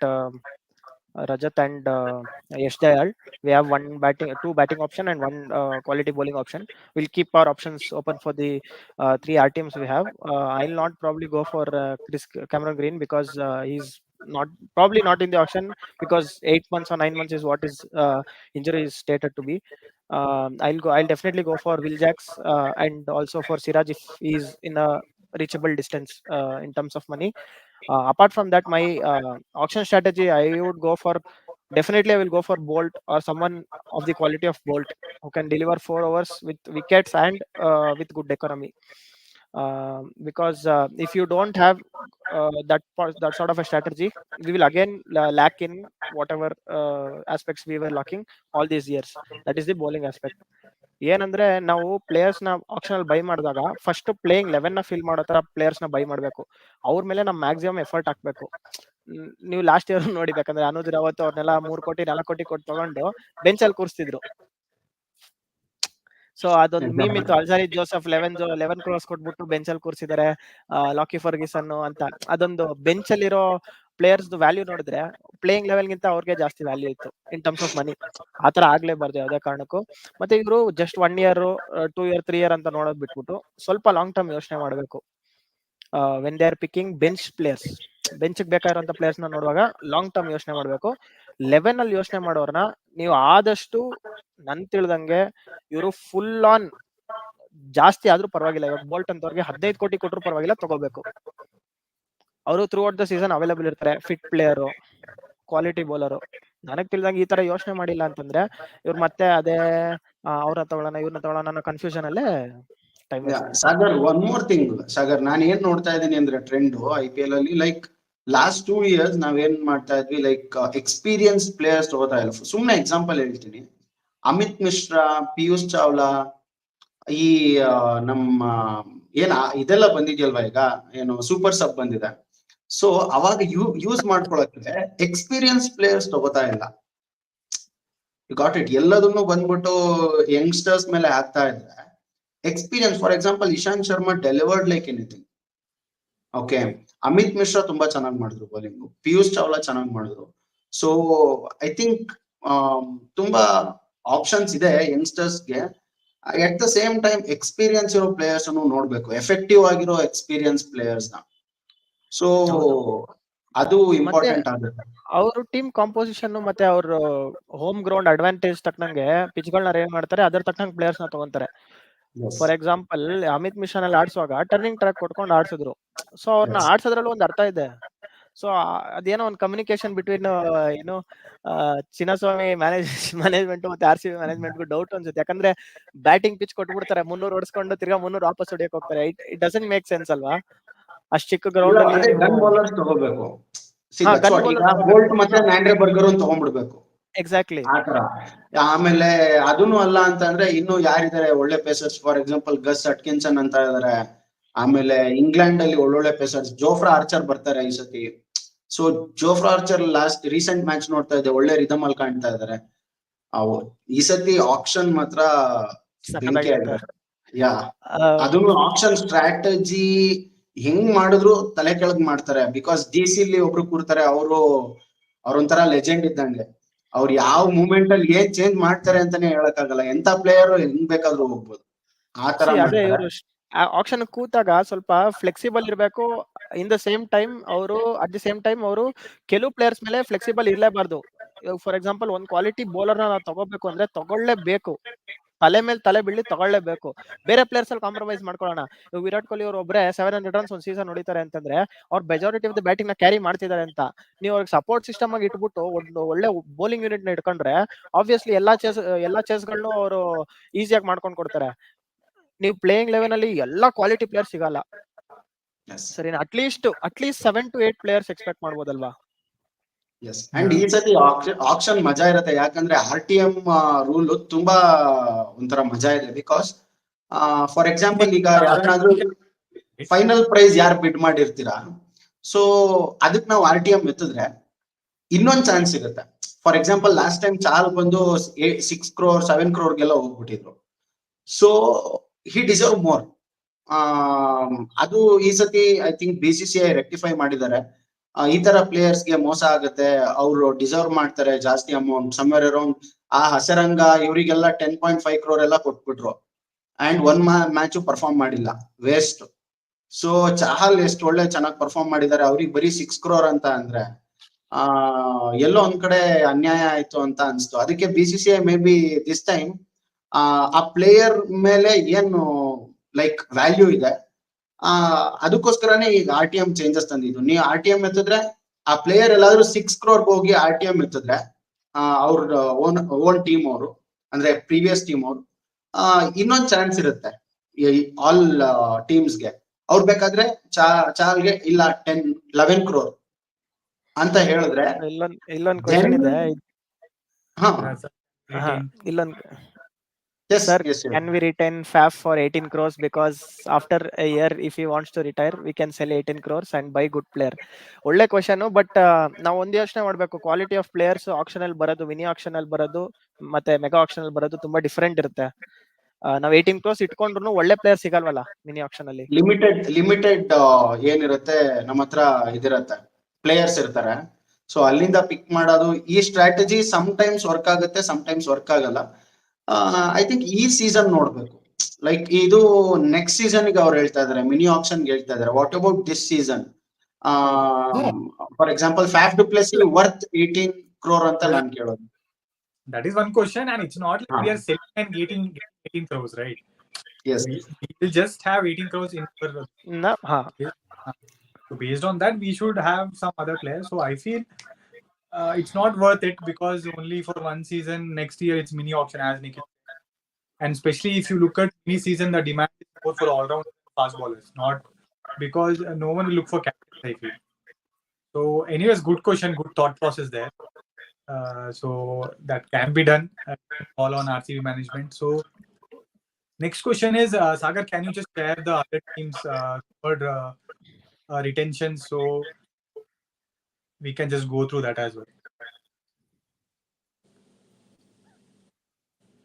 Rajat and Yash Dayal, we have 2 batting option and 1 quality bowling option. We'll keep our options open for the 3 RTMs we have. I'll not probably go for Cameron Green because he's probably not in the auction, because 8 months or 9 months is what his injury is stated to be. I'll definitely go for Will Jacks and also for Siraj if he's in a reachable distance in terms of money. Apart from that, my auction strategy, I will go for Bolt or someone of the quality of Bolt who can deliver 4 overs with wickets and with good economy. Because if you don't have that sort of a strategy, we will again lack in whatever aspects we were lacking all these years. That is the bowling aspect. ಏನಂದ್ರೆ ನಾವು players ನ action ಅಲ್ಲಿ by ಮಾಡಿದಾಗ first playing 11 ನ fill ಮಾಡೋ ತರ players ನ buy ಮಾಡ್ಬೇಕು. ಅವ್ರ ಮೇಲೆ ನಾವು ಮ್ಯಾಕ್ಸಿಮಮ್ ಎಫರ್ಟ್ ಹಾಕ್ಬೇಕು. ನೀವು ಲಾಸ್ಟ್ ಇಯರ್ ನೋಡಿಬೇಕಂದ್ರೆ ಅನುಜ್ ರಾವತ್ ಅವ್ರನ್ನೆಲ್ಲ 3 ಕೋಟಿ 4 ಕೋಟಿ ಕೊಟ್ಟು ತಗೊಂಡು ಬೆಂಚ್ ಅಲ್ಲಿ ಕೂರಿಸ್ತಿದ್ರು. ಸೊ ಅದೊಂದು ಮೀಮ್ ಇತ್ತು, ಅಲ್ಜಾರಿ ಜೋಸೆಫ್ 11 ಕ್ರೋರ್ಸ್ ಕೊಟ್ಬಿಟ್ಟು ಬೆಂಚ್ ಅಲ್ಲಿ ಕೂರಿಸಿದ್ದಾರೆ, ಲಾಕಿ ಫರ್ಗಿಸನ್ ಅಂತ. ಅದೊಂದು ಬೆಂಚ್ ಅಲ್ಲಿರೋ ಪ್ಲೇಯರ್ಸ್ ವ್ಯಾಲ್ಯೂ ನೋಡಿದ್ರೆ ಪ್ಲೇಯಿಂಗ್ ಲೆವೆಲ್ ಗಿಂತ ಅವ್ರಿಗೆ ಜಾಸ್ತಿ ವ್ಯಾಲ್ಯೂ ಇತ್ತು ಇನ್ ಟರ್ಮ್ಸ್ ಆಫ್ ಮನಿ. ಆತರ ಆಗ್ಲೇಬಾರ್ದು ಯಾವುದೇ ಕಾರಣಕ್ಕೂ. ಮತ್ತೆ ಇವರು ಜಸ್ಟ್ 1 year 2 year 3 year ಅಂತ ನೋಡೋದ್ ಬಿಟ್ಬಿಟ್ಟು ಸ್ವಲ್ಪ ಲಾಂಗ್ ಟರ್ಮ್ ಯೋಚನೆ ಮಾಡಬೇಕು. When they are picking bench players, bench ಬೇಕಾಗಿರುವಂತ ಪ್ಲೇಯರ್ಸ್ ನ ನೋಡುವಾಗ ಲಾಂಗ್ ಟರ್ಮ್ ಯೋಚನೆ ಮಾಡಬೇಕು. 11 ಅಲ್ಲಿ ಯೋಚನೆ ಮಾಡೋರ್ನ ನೀವು ಆದಷ್ಟು ನನ್ ತಿಳಿದಂಗೆ ಇವರು ಫುಲ್ ಆನ್ ಜಾಸ್ತಿ ಆದ್ರೂ ಪರವಾಗಿಲ್ಲ. ಇವಾಗ ಬೋಲ್ಟ್ ಅಂತವ್ರಿಗೆ 15 ಕೋಟಿ ಕೊಟ್ಟರು ಪರವಾಗಿಲ್ಲ, ತಗೋಬೇಕು. ಅವರು through out the season available ಇರ್ತಾರೆ, ಫಿಟ್ ಪ್ಲೇಯರು, ಕ್ವಾಲಿಟಿ ಬೌಲರು. ನನಗೆ ತಿಳಿದಂಗೆ ಈ ತರ ಯೋಚನೆ ಮಾಡಿಲ್ಲ ಅಂತಂದ್ರೆ ಇವ್ರು ಮತ್ತೆ ಅದೇ ಅವ್ರನ್ನ ತಗೊಳ್ಳೋಣ ಇವ್ರನ್ನ ತಗೊಳ್ಳೋಣ ಅನ್ನೋ ಕನ್ಫ್ಯೂಷನ್ ಅಲ್ಲೇ ಟೈಮ್ ವೇಸ್ಟ್ ಮಾಡ್ತಾರೆ. Sagar, one more thing Sagar, ನಾನು ಏನ್ ನೋಡ್ತಾ ಇದ್ದೀನಿ ಅಂದ್ರೆ ಟ್ರೆಂಡ್ IPL ಅಲ್ಲಿ, ಲೈಕ್ ಲಾಸ್ಟ್ 2 years ನಾವೇನ್ ಮಾಡ್ತಾ ಇದ್ವಿ, ಲೈಕ್ ಎಕ್ಸ್ಪೀರಿಯನ್ಸ್ ಪ್ಲೇಯರ್ಸ್ ತಗೋತಾ ಇಲ್ಲ. ಸುಮ್ನೆ ಎಕ್ಸಾಂಪಲ್ ಹೇಳ್ತೀನಿ, ಅಮಿತ್ ಮಿಶ್ರಾ, ಪಿಯೂಷ್ ಚಾವ್ಲಾ, ಈ ನಮ್ಮ ಇದೆಲ್ಲ ಬಂದಿದ್ಯಲ್ವಾ ಈಗ, ಏನು ಸೂಪರ್ ಸಬ್ ಬಂದಿದೆ. ಸೊ ಅವಾಗ ಯೂಸ್ ಮಾಡ್ಕೊಳಕ್ಕೆ ಎಕ್ಸ್ಪೀರಿಯನ್ಸ್ ಪ್ಲೇಯರ್ಸ್ ತಗೋತಾ ಇಲ್ಲ. Got it. ಎಲ್ಲದನ್ನು ಬಂದ್ಬಿಟ್ಟು ಯಂಗ್ಸ್ಟರ್ಸ್ ಮೇಲೆ ಹಾಕ್ತಾ ಇದ್ರೆ experience, for example Ishant Sharma delivered like anything. Okay, Amit Mishra ತುಂಬಾ ಚೆನ್ನಾಗಿ ಮಾಡಿದ್ರು ಬೌಲಿಂಗ್, ಪಿಯೂಷ್ ಚಾವ್ಲಾ ಚೆನ್ನಾಗಿ ಮಾಡಿದ್ರು. ಸೊ ಐ ಥಿಂಕ್ ತುಂಬಾ ಆಪ್ಷನ್ಸ್ ಇದೆ ಯಂಗ್ಸ್ಟರ್ಸ್ಗೆ. At the same time experience ಇರೋ ಪ್ಲೇಯರ್ಸ್ ಅನ್ನು ನೋಡ್ಬೇಕು, ಎಫೆಕ್ಟಿವ್ ಆಗಿರೋ ಎಕ್ಸ್ಪೀರಿಯನ್ಸ್ ಪ್ಲೇಯರ್ಸ್ ನ. ಸೊ ಅದು ಇಂಪಾರ್ಟೆಂಟ್ ಆಗುತ್ತೆ. ಅವರು ಟೀಮ್ ಕಾಂಪೋಸಿಷನ್ ಮತ್ತೆ ಅವ್ರ ಹೋಮ್ ಗ್ರೌಂಡ್ ಅಡ್ವಾಂಟೇಜ್ ತಕ್ಕನಂಗೆ ಪಿಚ್ ಗಳನ್ನ ಅರೇಂಜ್ ಮಾಡ್ತಾರೆ, ಅದರ ತಕ್ಕಂಗೆ ಪ್ಲೇಯರ್ಸ್ ನ ತಗೊಂತಾರೆ. ಫಾರ್ ಎಕ್ಸಾಂಪಲ್ ಅಮಿತ್ ಮಿಶ್ರಾನಲ್ಲಿ ಆಡ್ಸುವಾಗ ಟರ್ನಿಂಗ್ ಟ್ರ್ಯಾಕ್ ಕೊಟ್ಕೊಂಡು ಆಡ್ಸಿದ್ರು. ಸೊ ಅವ್ರನ್ನ ಆಡ್ಸೋದ್ರಲ್ಲೂ ಒಂದು ಅರ್ಥ ಇದೆ. ಸೊ ಅದೇನೋ ಒಂದು ಕಮ್ಯುನಿಕೇಶನ್ ಬಿಟ್ವೀನ್ ಏನು ಚಿನ್ನಸ್ವಾಮಿ ಮ್ಯಾನೇಜ್ಮೆಂಟ್ ಮತ್ತೆ RCB ಮ್ಯಾನೇಜ್ಮೆಂಟ್ ಡೌಟ್ ಅನ್ಸುತ್ತೆ. ಯಾಕಂದ್ರೆ ಬ್ಯಾಟಿಂಗ್ ಪಿಚ್ ಕೊಟ್ಬಿಡ್ತಾರೆ, 300 ಹೊಡಿಸ್ಕೊಂಡು ತಿರ್ಗಾ 300 ವಾಪಸ್ ಹೊಡಿಯಕ್ ಹೋಗ್ತಾರೆ. ಇಟ್ ಡಸಂಟ್ ಮೇಕ್ ಸೆನ್ಸ್ ಅಲ್ವಾ? ಅಷ್ಟ್ ಚಿಕ್ಕ ಗ್ರೌಂಡ್ ಅಲ್ಲಿ ಗನ್ ಬೌಲರ್ಸ್ ತಗೋಬೇಕು. ಬೋಲ್ಟ್ ಮತ್ತೆ ನ್ಯಾಂಡ್ರೆ ಬರ್ಗರ್ ತಗೊಂಡ್ಬಿಡ್ಬೇಕು. ಎಕ್ಸಾಕ್ಟ್ಲಿ. ಆತರ. ಆಮೇಲೆ ಅದನ್ನು ಅಲ್ಲ ಅಂತಂದ್ರೆ ಇನ್ನು ಯಾರಿದ್ದಾರೆ ಒಳ್ಳೆ ಪೇಸರ್ಸ್, ಫಾರ್ ಎಕ್ಸಾಂಪಲ್ ಗಸ್ ಅಟ್ಕಿನ್ಸನ್ ಅಂತ ಇದಾರೆ. ಆಮೇಲೆ ಇಂಗ್ಲೆಂಡ್ ಅಲ್ಲಿ ಒಳ್ಳೊಳ್ಳೆ ಪೇಸರ್ಸ್, ಜೋಫ್ರಾ ಆರ್ಚರ್ ಬರ್ತಾರೆ ಈ ಸತಿ. So Jofra archer last recent match ನೋಡ್ತಾ ಇದ್ದೆ, ಒಳ್ಳೆ ರಿದಮ್ ಅಲ್ಲಿ ಕಾಣ್ತಾ ಇದಾರೆ. ಈ ಸತಿ ಆಕ್ಷನ್ ಮಾತ್ರ ಬೆಂಕಿ ಆಗಿದೆ. ಅದನ್ನು ಆಕ್ಷನ್ ಸ್ಟ್ರಾಟಜಿ ಹೆಂಗ್ ಮಾಡಿದ್ರು ತಲೆ ಕೆಳಗ್ ಮಾಡ್ತಾರೆ. ಬಿಕಾಸ್ DC ಒಬ್ರು ಕೂರ್ತಾರೆ, ಅವ್ರೊಂಥರ ಲೆಜೆಂಡ್ ಇದ್ದಂಗೆ. ಅವ್ರು ಯಾವ ಮೂಮೆಂಟ್ ಅಲ್ಲಿ ಏನ್ ಚೇಂಜ್ ಮಾಡ್ತಾರೆ ಅಂತಾನೆ ಹೇಳಕ್ಕಾಗಲ್ಲ. ಎಂತ ಪ್ಲೇಯರ್ ಹೆಂಗ್ ಬೇಕಾದ್ರೂ ಹೋಗ್ಬೋದು, ಆತರ ಮಾಡ್ತಾರೆ. ಆಕ್ಷನ್ ಕೂತಾಗ ಸ್ವಲ್ಪ ಫ್ಲೆಕ್ಸಿಬಲ್ ಇರಬೇಕು. ಇನ್ ದ ಸೇಮ್ ಟೈಮ್ ಅವರು ಅಟ್ ದಿ ಸೇಮ್ ಟೈಮ್ ಅವರು ಕೆಲವು ಪ್ಲೇಯರ್ಸ್ ಮೇಲೆ ಫ್ಲೆಕ್ಸಿಬಲ್ ಇರಲೇಬಾರ್ದು. ಫಾರ್ ಎಕ್ಸಾಂಪಲ್ ಒಂದ್ ಕ್ವಾಲಿಟಿ ಬೌಲರ್ ನಾವು ತಗೋಬೇಕು ಅಂದ್ರೆ ತಗೊಳ್ಳೇಬೇಕು, ತಲೆ ಮೇಲೆ ತಲೆ ಬೀಳಿ ತಗೊಳ್ಳೇಬೇಕು. ಬೇರೆ ಪ್ಲೇಯರ್ಸ್ ಅಲ್ಲಿ ಕಾಂಪ್ರಮೈಸ್ ಮಾಡ್ಕೊಳ್ಳೋಣ. ವಿರಾಟ್ ಕೊಹ್ಲಿ ಅವರು ಒಬ್ಬರೇ 700 ರನ್ಸ್ ಒಂದ್ ಸೀಸನ್ ಹೊಡಿತಾರೆ ಅಂತಂದ್ರೆ ಅವ್ರ ಮೆಜಾರಿಟಿ ಆಫ್ ದ ಬ್ಯಾಟಿಂಗ್ ನ ಕ್ಯಾರಿ ಮಾಡ್ತಿದ್ದಾರೆ ಅಂತ. ನೀವು ಅವ್ರಿಗೆ ಸಪೋರ್ಟ್ ಸಿಸ್ಟಮ್ ಆಗಿ ಇಟ್ಬಿಟ್ಟು ಒಂದು ಒಳ್ಳೆ ಬೌಲಿಂಗ್ ಯೂನಿಟ್ ನ ಇಟ್ಕೊಂಡ್ರೆ ಆಬ್ವಿಯಸ್ಲಿ ಎಲ್ಲಾ ಚೇಸ್ಗಳನ್ನು ಅವರು ಈಸಿಯಾಗಿ ಮಾಡ್ಕೊಂಡು ಕೊಡ್ತಾರೆ. ನೀವು ಪ್ಲೇಯಿಂಗ್ ಲೆವೆನ್ ಅಲ್ಲಿ ಎಲ್ಲಾ ಕ್ವಾಲಿಟಿ ಪ್ಲೇಯರ್ ಸಿಗಲ್ಲ, ಸರಿನಾ? ಅಟ್ಲೀಸ್ಟ್ 7 to 8 ಪ್ಲೇಯರ್ಸ್ ಎಕ್ಸ್ಪೆಕ್ಟ್ ಮಾಡ್ಬೋದಲ್ವಾ? ಅಂಡ್ ಈ ಸತಿ ಆಕ್ಷನ್ ಮಜಾ ಇರುತ್ತೆ, ಯಾಕಂದ್ರೆ RTM ರೂಲ್ ತುಂಬಾ ಒಂಥರ ಮಜಾ ಇದೆ. ಬಿಕಾಸ್ ಫಾರ್ ಎಕ್ಸಾಂಪಲ್ ಈಗ ಯಾರನ್ನಾದ್ರೂ ಫೈನಲ್ ಪ್ರೈಸ್ ಯಾರು ಬಿಡ್ ಮಾಡಿರ್ತೀರಾ, ಸೊ ಅದಕ್ಕೆ ನಾವು RTM ಎತ್ತಿದ್ರೆ ಇನ್ನೊಂದ್ ಚಾನ್ಸ್ ಸಿಗುತ್ತೆ. For example last time Chahal ಬಂದು 6 crore 7 crore ಹೋಗ್ಬಿಟ್ಟಿದ್ರು. So he deserve more. ಅದು ಈ ಸತಿ ಐ ಥಿಂಕ್ BCCI ರೆಕ್ಟಿಫೈ ಮಾಡಿದ್ದಾರೆ. ಈ ತರ ಪ್ಲೇಯರ್ಸ್ ಗೆ ಮೋಸ ಆಗುತ್ತೆ, ಅವರು ಡಿಸರ್ವ್ ಮಾಡ್ತಾರೆ ಜಾಸ್ತಿ ಅಮೌಂಟ್. ಸಮ್ವೇರ್ ಅರೌಂಡ್ ಹಸರಂಗ ಇವರಿಗೆಲ್ಲ 10.5 crore ಎಲ್ಲ ಕೊಟ್ಬಿಟ್ರು, ಅಂಡ್ ಒನ್ ಮ್ಯಾಚ್ ಪರ್ಫಾರ್ಮ್ ಮಾಡಿಲ್ಲ, ವೇಸ್ಟ್. ಸೊ ಚಹಲ್ ಎಷ್ಟು ಒಳ್ಳೆ ಚೆನ್ನಾಗಿ ಪರ್ಫಾರ್ಮ್ ಮಾಡಿದ್ದಾರೆ, ಅವ್ರಿಗೆ ಬರೀ 6 crore ಅಂತ ಅಂದ್ರೆ ಎಲ್ಲೋ ಒಂದ್ ಕಡೆ ಅನ್ಯಾಯ ಆಯ್ತು ಅಂತ ಅನ್ಸ್ತು. ಅದಕ್ಕೆ BCCI may be this time ಆ ಪ್ಲೇಯರ್ ಮೇಲೆ ಏನು ಲೈಕ್ ವ್ಯಾಲ್ಯೂ ಇದೆ, ಅದಕ್ಕೋಸ್ಕರನೇ ಈಗ RTM ಚೇಂಜಸ್ ತಂದಿದ್ದು. ನೀವು RTM ಎತ್ತಿದ್ರೆ ಆ ಪ್ಲೇಯರ್ ಎಲ್ಲಾದ್ರೂ 6 crore ಹೋಗಿ RTM ಎತ್ತಿದ್ರೆ ಅವ್ರ ಓನ್ ಟೀಮ್ ಅವರು, ಅಂದ್ರೆ ಪ್ರೀವಿಯಸ್ ಟೀಮ್ ಅವರು, ಇನ್ನೊಂದ್ ಚಾನ್ಸ್ ಇರುತ್ತೆ ಆಲ್ ಟೀಮ್ಸ್ಗೆ. ಅವ್ರು ಬೇಕಾದ್ರೆ ಚಾಲ್ಗೆ ಇಲ್ಲ 10-11 crore ಅಂತ ಹೇಳಿದ್ರೆ ಇಲ್ಲೊಂದು ಕ್ವೆಶ್ಚನ್ ಇದೆ. Sir, can we retain Faf for 18 crores? Because after a year, if he wants to retire, we can sell 18 crores and buy good player. ಒಳ್ಳೆ ಕ್ವೆಶ್ಚನ್. ಬಟ್ ನಾವು ಒಂದು ಯೋಚನೆ ಮಾಡ್ಬೇಕು, ಕ್ವಾಲಿಟಿ ಆಫ್ ಪ್ಲೇಯರ್ಸ್ ಆಕ್ಷನ್ ಅಲ್ಲಿ ಬರೋದು, mini action ಅಲ್ಲಿ ಬರೋದು ಮತ್ತೆ ಮೆಗಾ ಆಕ್ಷನ್ ಅಲ್ಲಿ ಬರೋದು ತುಂಬಾ ಡಿಫ್ರೆಂಟ್ ಇರುತ್ತೆ. ನಾವು 18 crores ಇಟ್ಕೊಂಡ್ರು ಒಳ್ಳೆ ಪ್ಲೇಯರ್ ಸಿಗಲ್ವಲ್ಲ ಮಿನಿ ಆಕ್ಷನ್ ಅಲ್ಲಿ. ಲಿಮಿಟೆಡ್ ಏನಿರುತ್ತೆ ನಮ್ಮ ಹತ್ರ ಇದಿರತ್ತೆ, ಪ್ಲೇಯರ್ಸ್ ಇರ್ತಾರೆ. ಸೊ ಅಲ್ಲಿಂದ ಪಿಕ್ ಮಾಡೋದು, ಈ ಸ್ಟ್ರಾಟಜಿ ಸಮ್ ಟೈಮ್ಸ್ ವರ್ಕ್ ಆಗುತ್ತೆ, ಸಮ್ ಟೈಮ್ಸ್ ವರ್ಕ್ ಆಗಲ್ಲ. ಐ ಥಿಂಕ್ ಈ ಸೀಸನ್ ನೋಡ್ಬೇಕು. ಲೈಕ್ ಇದು ನೆಕ್ಸ್ಟ್ ಸೀಸನ್ ಗೆ ಅವ್ರು ಹೇಳ್ತಾ ಇದಾರೆ, ಮಿನಿ ಆಪ್ಷನ್ ಹೇಳ್ತಾ ಇದಾರೆ. What about this season? For example ಫ್ಯಾಫ್ do Plessis worth 18 crore ಅಂತ ನಾನು ಕೇಳೋದು. That is one question, and it's not like we are selling and getting 18 crores, right? Yes. We will just have 18 crores in our So based on that, we should have some other players. So I feel it's not worth it because only for one season. Next year it's mini auction as Nikhil. And especially if you look at mini season, the demand is more for all round fast bowlers, not because no one will look for captains, I feel. So, anyways, good question, good thought process there. So that can be done. All on RCB management. So next question is Sagar. Can you just share the other teams' third retention so we can just go through that as well?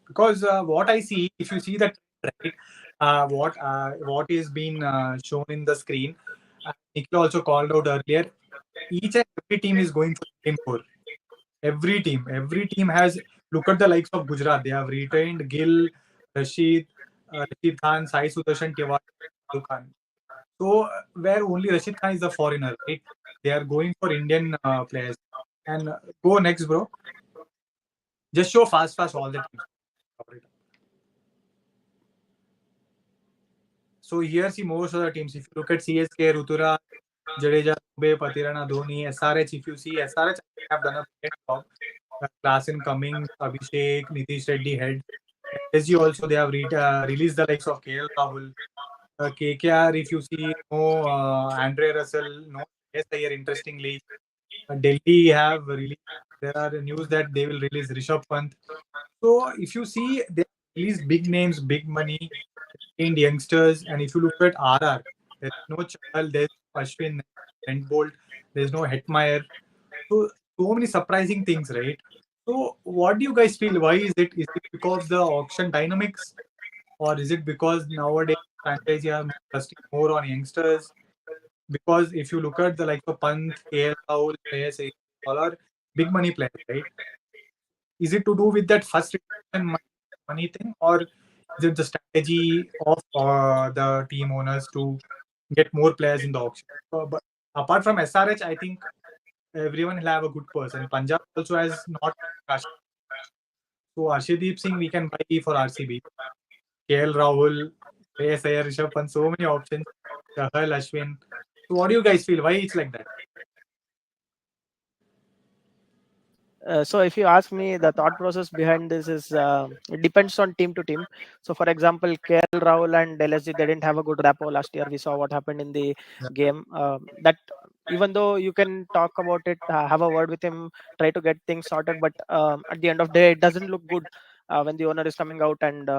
Because what I see, if you see that right, what is being shown in the screen, Nikhil also called out earlier. Each and every team is going for the same core. Every team has. Look at the likes of Gujarat. They have retained Gill, Rashid, Rashid Khan, Sai Sudarshan, Tiwari, Shahrukh Khan. So where only Rashid Khan is a foreigner, right? They are going for Indian players. And go next, bro. Just show fast all the teams. So here see most of the teams. If you look at CSK, Rutura, Jadeja, Dubey, Patirana, Dhoni, SRH. If you see SRH, have done a great job. Class in Cummings, Abhishek, Nitish Reddy head. SG also they have released the likes of KL Rahul. KKR, if you see, no Andre Russell, no yes here interestingly. Delhi have released. There are news that they will release Rishabh Pant. So if you see, they release big names, big money, trained youngsters, and if you look at RR, there's no Chahal, there's no Ashwin, Trent Bolt, there's no Hetmeyer. So many surprising things, right? So what do you guys feel? Why is it? Is it because the auction dynamics, or is it because nowadays franchise are trusting more on youngsters? Because if you look at the like of Pant, KL Rahul, Shreyas Iyer, all are big money players, right? Is it to do with that first retention money thing, or is it the strategy of the team owners to get more players in the auction? But apart from SRH, I think everyone will have a good person. Punjab also has not. So Arshdeep Singh we can buy for RCB. KL Rahul, Shreyas Iyer, Rishabh Pant, so many options. Chahal, Ashwin. So what do you guys feel? Why it's like that? So if you ask me, the thought process behind this is it depends on team to team. So for example, KL Rahul and LSG, they didn't have a good rapport last year. We saw what happened in the game. That even though you can talk about it, have a word with him, try to get things sorted, but at the end of the day, it doesn't look good when the owner is coming out and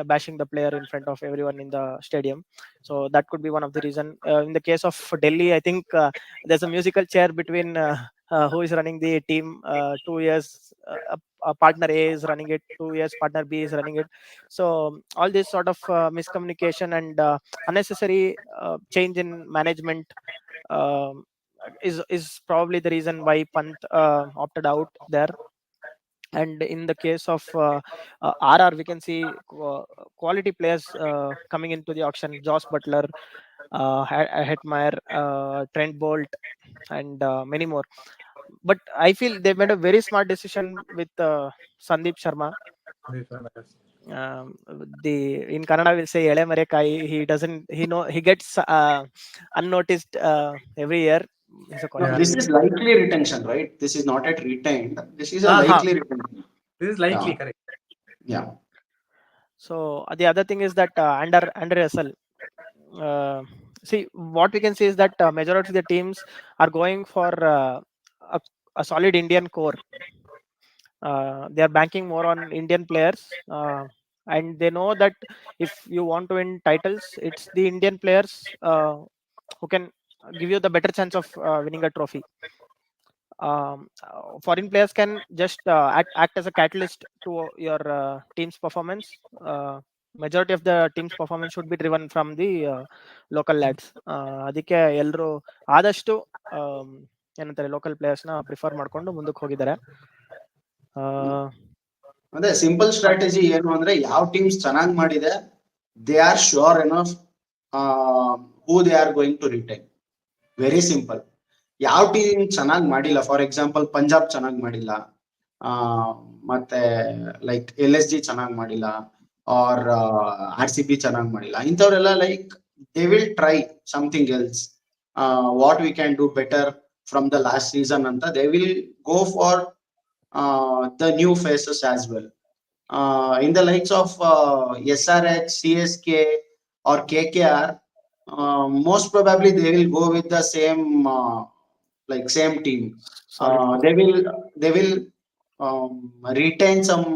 bashing the player in front of everyone in the stadium. So that could be one of the reason. In the case of Delhi, I think there's a musical chair between who is running the team. 2 years partner A is running it, 2 years partner B is running it. So all this sort of miscommunication and unnecessary change in management um, is probably the reason why Pant opted out there. And in the case of RR, we can see quality players coming into the auction: Josh Butler, Hetmeyer, Trent Bolt, and many more. But I feel they made a very smart decision with Sandeep Sharma. Um, the in Kannada we'll say Ele Mare Kai. He doesn't. He gets unnoticed every year. He's a No, quality. this is likely retention, right? This is not at retained. This is a Uh-huh. likely retention. This is likely Yeah. correct. Yeah. So the other thing is that under Russell. See, what we can say is that majority of the teams are going for a, a solid Indian core. They are banking more on Indian players, and they know that if you want to win titles, it's the Indian players who can give you the better chance of winning a trophy. Foreign players can just act as a catalyst to your team's performance. Majority of the team's performance should be driven from the local lads. ಅದಕ್ಕೆ ಎಲ್ಲರೂ ಆದಷ್ಟು ಏನಂತಾರೆ local ಪ್ಲೇಯರ್ಸ್ನ prefer ಮಾಡ್ಕೊಂಡು ಮುಂದಕ್ಕೆ ಹೋಗಿದ್ದಾರೆ. ಅದೇ simple strategy ಏನು ಅಂದ್ರೆ ಯಾವ ಟೀಮ್ಸ್ ಚೆನ್ನಾಗಿ ಮಾಡಿದೆ they are sure enough who they are going to retain. Very simple. ಯಾವ ಟೀಮ್ ಚೆನ್ನಾಗಿ ಮಾಡಿಲ್ಲ, ಫಾರ್ ಎಕ್ಸಾಂಪಲ್ ಪಂಜಾಬ್ ಚೆನ್ನಾಗಿ ಮಾಡಿಲ್ಲ, ಮತ್ತೆ ಲೈಕ್ LSG ಚೆನ್ನಾಗಿ ಮಾಡಿಲ್ಲ, ಆರ್ RCB ಚೆನ್ನಾಗಿ ಮಾಡಿಲ್ಲ, ಇಂಥವ್ರೆಲ್ಲ like they will try something else. what we can do better from the last season anta they will go for the new faces as well. In the likes of SRH, CSK, or KKR, most probably they will go with the same same team. Solid. They will retain some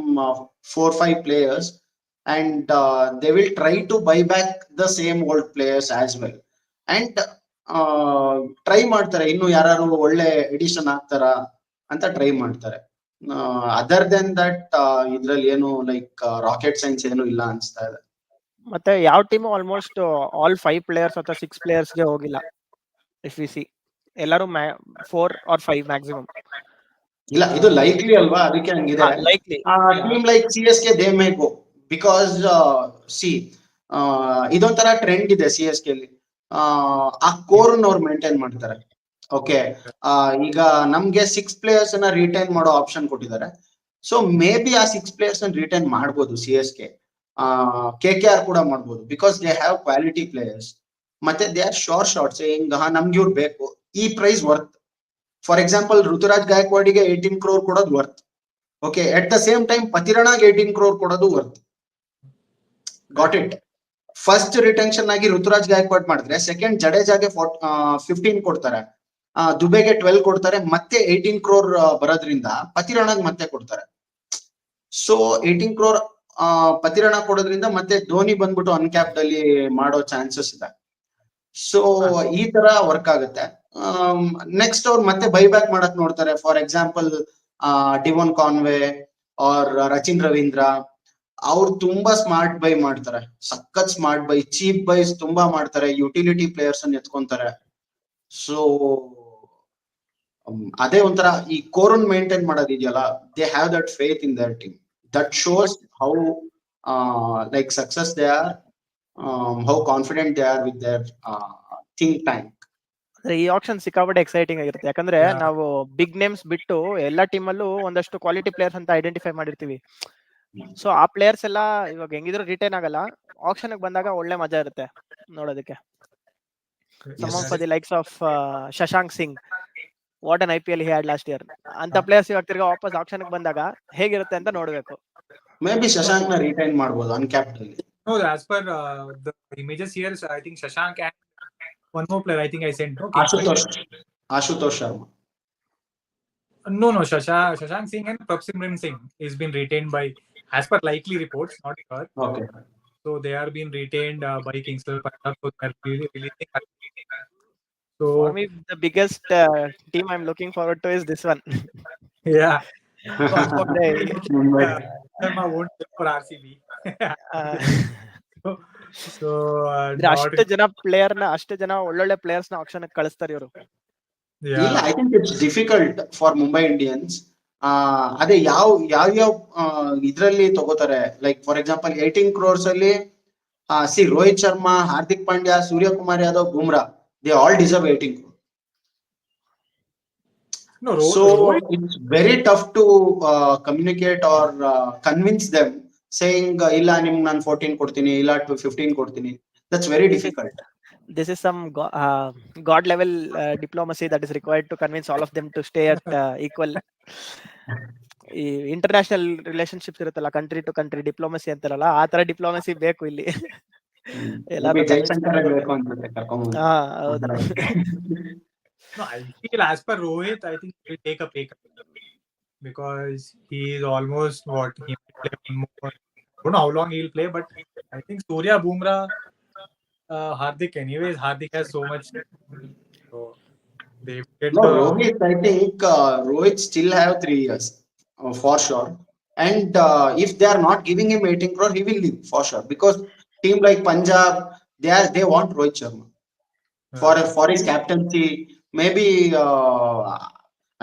4 5 players, and they will try to buy back the same old players as well. And try ಮಾಡ್ತಾರೆ ಇನ್ನು ಯಾರು ಒಳ್ಳೆ edition ಆಗ್ತಾರ ಅಂತ try ಮಾಡ್ತಾರೆ. Other then that ಇದ್ರಲ್ಲಿ ಏನು like rocket science ಏನು ಇಲ್ಲ ಅನ್ಸ್ತಾ ಇದೆ. ಮತ್ತೆ ಯಾವ ಟೀಮು ಆಲ್ಮೋಸ್ಟ್ ಆಲ್ 5 ಪ್ಲೇಯರ್ಸ್ ಅಥವಾ 6 ಪ್ಲೇಯರ್ಸ್ಗೆ ಹೋಗಿಲ್ಲ. ಇಫ್ ವಿ ಸಿ ಎಲ್ಲರೂ 4 or 5 ಮ್ಯಾಕ್ಸಿಮಮ್. ಇಲ್ಲ ಇದು ಲೈಕ್ಲಿ ಅಲ್ವಾ, ಅದಕ್ಕೆ ಹಂಗಿದೆ. Likely team like CSK they may go because see ಇದೊಂಥರ ಟ್ರೆಂಡ್ ಇದೆ CSK ಅಲ್ಲಿ. ಆ ಕೋರ್ ಅವ್ರು ಮೇಂಟೈನ್ ಮಾಡ್ತಾರೆ. ಓಕೆ, ಈಗ ನಮ್ಗೆ 6 ಪ್ಲೇಯರ್ಸ್ ಅನ್ನ ರಿಟೈನ್ ಮಾಡೋ ಆಪ್ಷನ್ ಕೊಟ್ಟಿದ್ದಾರೆ. ಸೊ ಮೇ ಬಿ ಆ 6 ಪ್ಲೇಯರ್ಸ್ ಅನ್ನ ರಿಟೈನ್ ಮಾಡ್ಬೋದು CSK. KKR ಕೂಡ ಮಾಡ್ಬೋದು because they have quality players. ಮತ್ತೆ ದೇ ಆರ್ ಶಾರ್ಟ್ಸ್ ಹಿಂಗ ನಮ್ಗೆ ಇವ್ರು ಬೇಕು, ಈ price worth. For example Ruturaj ಗಾಯಕ್ವಾಡಿಗೆ 18 crore ಕೊಡೋದು worth. Okay, at the same time ಪತಿರಣಾಗ್ 18 crore ಕೊಡೋದು worth. Got it. First retention ಆಗಿ ಋತುರಾಜ್ ಗಾಯಕ್ವಾಡ್ ಮಾಡಿದ್ರೆ ಸೆಕೆಂಡ್ ಜಡೇಜಾಗೆ 15 ಕೊಡ್ತಾರೆ, ದುಬೆಗೆ 12 ಕೊಡ್ತಾರೆ, ಮತ್ತೆ 18 crore ಬರೋದ್ರಿಂದ ಪತಿರಣಾಗ್ ಮತ್ತೆ ಕೊಡ್ತಾರೆ. ಸೊ 18 crore ಪತಿರಣ ಕೊಡೋದ್ರಿಂದ ಮತ್ತೆ ಧೋನಿ ಬಂದ್ಬಿಟ್ಟು ಅನ್ಕ್ಯಾಪ್ಡ್ ಅಲ್ಲಿ ಮಾಡೋ ಚಾನ್ಸಸ್ ಇದೆ. ಸೊ ಈ ತರ ವರ್ಕ್ ಆಗುತ್ತೆ. ನೆಕ್ಸ್ಟ್ ಅವ್ರು ಮತ್ತೆ ಬೈಬ್ಯಾಕ್ ಮಾಡಕ್ ನೋಡ್ತಾರೆ. For example Devon Conway or Rachin Ravindra, ಅವ್ರು ತುಂಬಾ ಸ್ಮಾರ್ಟ್ ಬೈ ಮಾಡ್ತಾರೆ, ಸಖತ್ ಸ್ಮಾರ್ಟ್ ಬೈ, ಚೀಪ್ ಬೈಸ್ ತುಂಬಾ ಮಾಡ್ತಾರೆ, ಯುಟಿಲಿಟಿ ಪ್ಲೇಯರ್ಸ್ ಅನ್ನ ಎತ್ಕೊಂತಾರೆ. ಸೊ ಅದೇ ಒಂಥರ ಈ ಕೋರನ್ ಮೇಂಟೈನ್ ಮಾಡೋದಿದೆಯಲ್ಲ, they have that faith in their team. That shows how like success they are, how confident they are with their think tank. ಈ ಆಪ್ಷನ್ ಸಿಕ್ಕಾಪಟ್ಟೆ ಎಕ್ಸೈಟಿಂಗ್ ಆಗಿರುತ್ತೆ. ಯಾಕಂದ್ರೆ ನಾವು ಬಿಗ್ ನೇಮ್ಸ್ ಬಿಟ್ಟು ಎಲ್ಲಾ ಟೀಮಲ್ಲೂ ಒಂದಷ್ಟು ಕ್ವಾಲಿಟಿ ಪ್ಲೇಯರ್ಸ್ ಅಂತ ಐಡೆಂಟಿಫೈ ಮಾಡಿರ್ತೀವಿ. ಸೊ ಆ ಪ್ಲೇಯರ್ಸ್ ಎಲ್ಲ ಇವಾಗ ಹೆಂಗಿದ್ರು ರಿಟೈನ್ ಆಗಲ್ಲ, ಆಪ್ಷನ್ ಬಂದಾಗ ಒಳ್ಳೆ ಮಜಾ ಇರುತ್ತೆ ನೋಡೋದಕ್ಕೆ. Some of the likes of Shashank Singh, what an IPL he had last year, ಅಂತ ಪ್ಲೇಯರ್ಸ್ ಇವಾಗ ತಿರ್ಗಾ ವಾಪಸ್ ಆಪ್ಷನ್ ಬಂದಾಗ ಹೇಗಿರುತ್ತೆ ಅಂತ ನೋಡ್ಬೇಕು. ಮೇ ಬಿ ಶಶಾಂಕ್ ನ ರಿಟೈನ್ ಮಾಡ್ಬೋದು ಅನ್ಕ್ಯಾಪ್ಡ್ ಅಲ್ಲಿ. No, as per the images here, I think Shashank and one more player, I think I sent. No, Ashutosh Sharma. No, Shashank Singh and Prabsimran Singh is been retained by, as per likely reports, not sure. Okay. So they are being retained by Kingston Punjab. So they are releasing. So for me, the biggest team I'm looking forward to is this one. Yeah. Mumbai. Sharma won't play for RCB. So ಅಷ್ಟು ಜನ player ನ, ಅಷ್ಟು ಜನ ಒಳ್ಳೊಳ್ಳೆ players ನ option ಕಳಿಸ್ತಾರೆ ಇವರು. ಇಲ್ಲ, I think it's difficult for Mumbai Indians. ಅದೇ ಯಾವ ಇದ್ರಲ್ಲಿ ತಗೋತಾರೆ. ಲೈಕ್ ಫಾರ್ ಎಕ್ಸಾಂಪಲ್ 18 crores ಅಲ್ಲಿ Rohit Sharma, Hardik Pandya, Suryakumar Yadav, Bumrah, they all deserve 18 crore. No, So it's very tough to communicate or convince them saying ಇಲ್ಲ ನಿಮ್ಗೆ ನಾನು 14 ಕೊಡ್ತೀನಿ, ಇಲ್ಲ 15 ಕೊಡ್ತೀನಿ. That's very difficult. This is some god level diplomacy that is required to convince all of them to stay at equal. ಈ international relationships ಇರುತ್ತಲ್ಲ, country to country diplomacy ಅಂತಾರಲ್ಲ, ಆ ತರ ಡಿಪ್ಲೊಮಸಿ ಬೇಕು ಇಲ್ಲಿ. ಎಲ್ಲಾರು ಜೈಶಂಕರ್ ಬೇಕು ಅನ್ಸುತ್ತೆ ಕರ್ಕೊಂಡು. ಹೌದು. No, I feel as per Rohit, I think he will take a pay cut because he is almost what he will play one more. I don't know how long he will play, but I think Surya, Bumrah, Hardik. Anyways, Hardik has so much. So they get No, Rohit, I think Rohit still have 3 years for sure. And if they are not giving him 18 crore, he will leave for sure. Because team like Punjab, they want Rohit Sharma for his captaincy. Maybe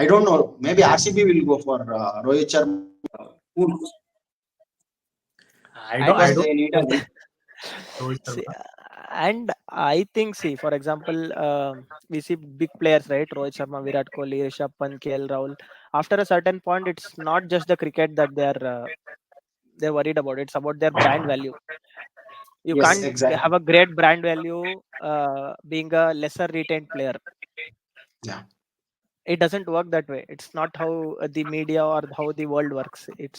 I don't know. Maybe RCB will go for Rohit Sharma. I don't. They need a See, and I think, see, for example, we see big players, right? Rohit Sharma, Virat Kohli, Rishabh Pant, KL Rahul. After a certain point, it's not just the cricket that they're worried about. It's about their brand value. You Yes, can't exactly. have a great brand value being a lesser retained player. Yeah. It doesn't work that way. It's not how the media or how the world works. It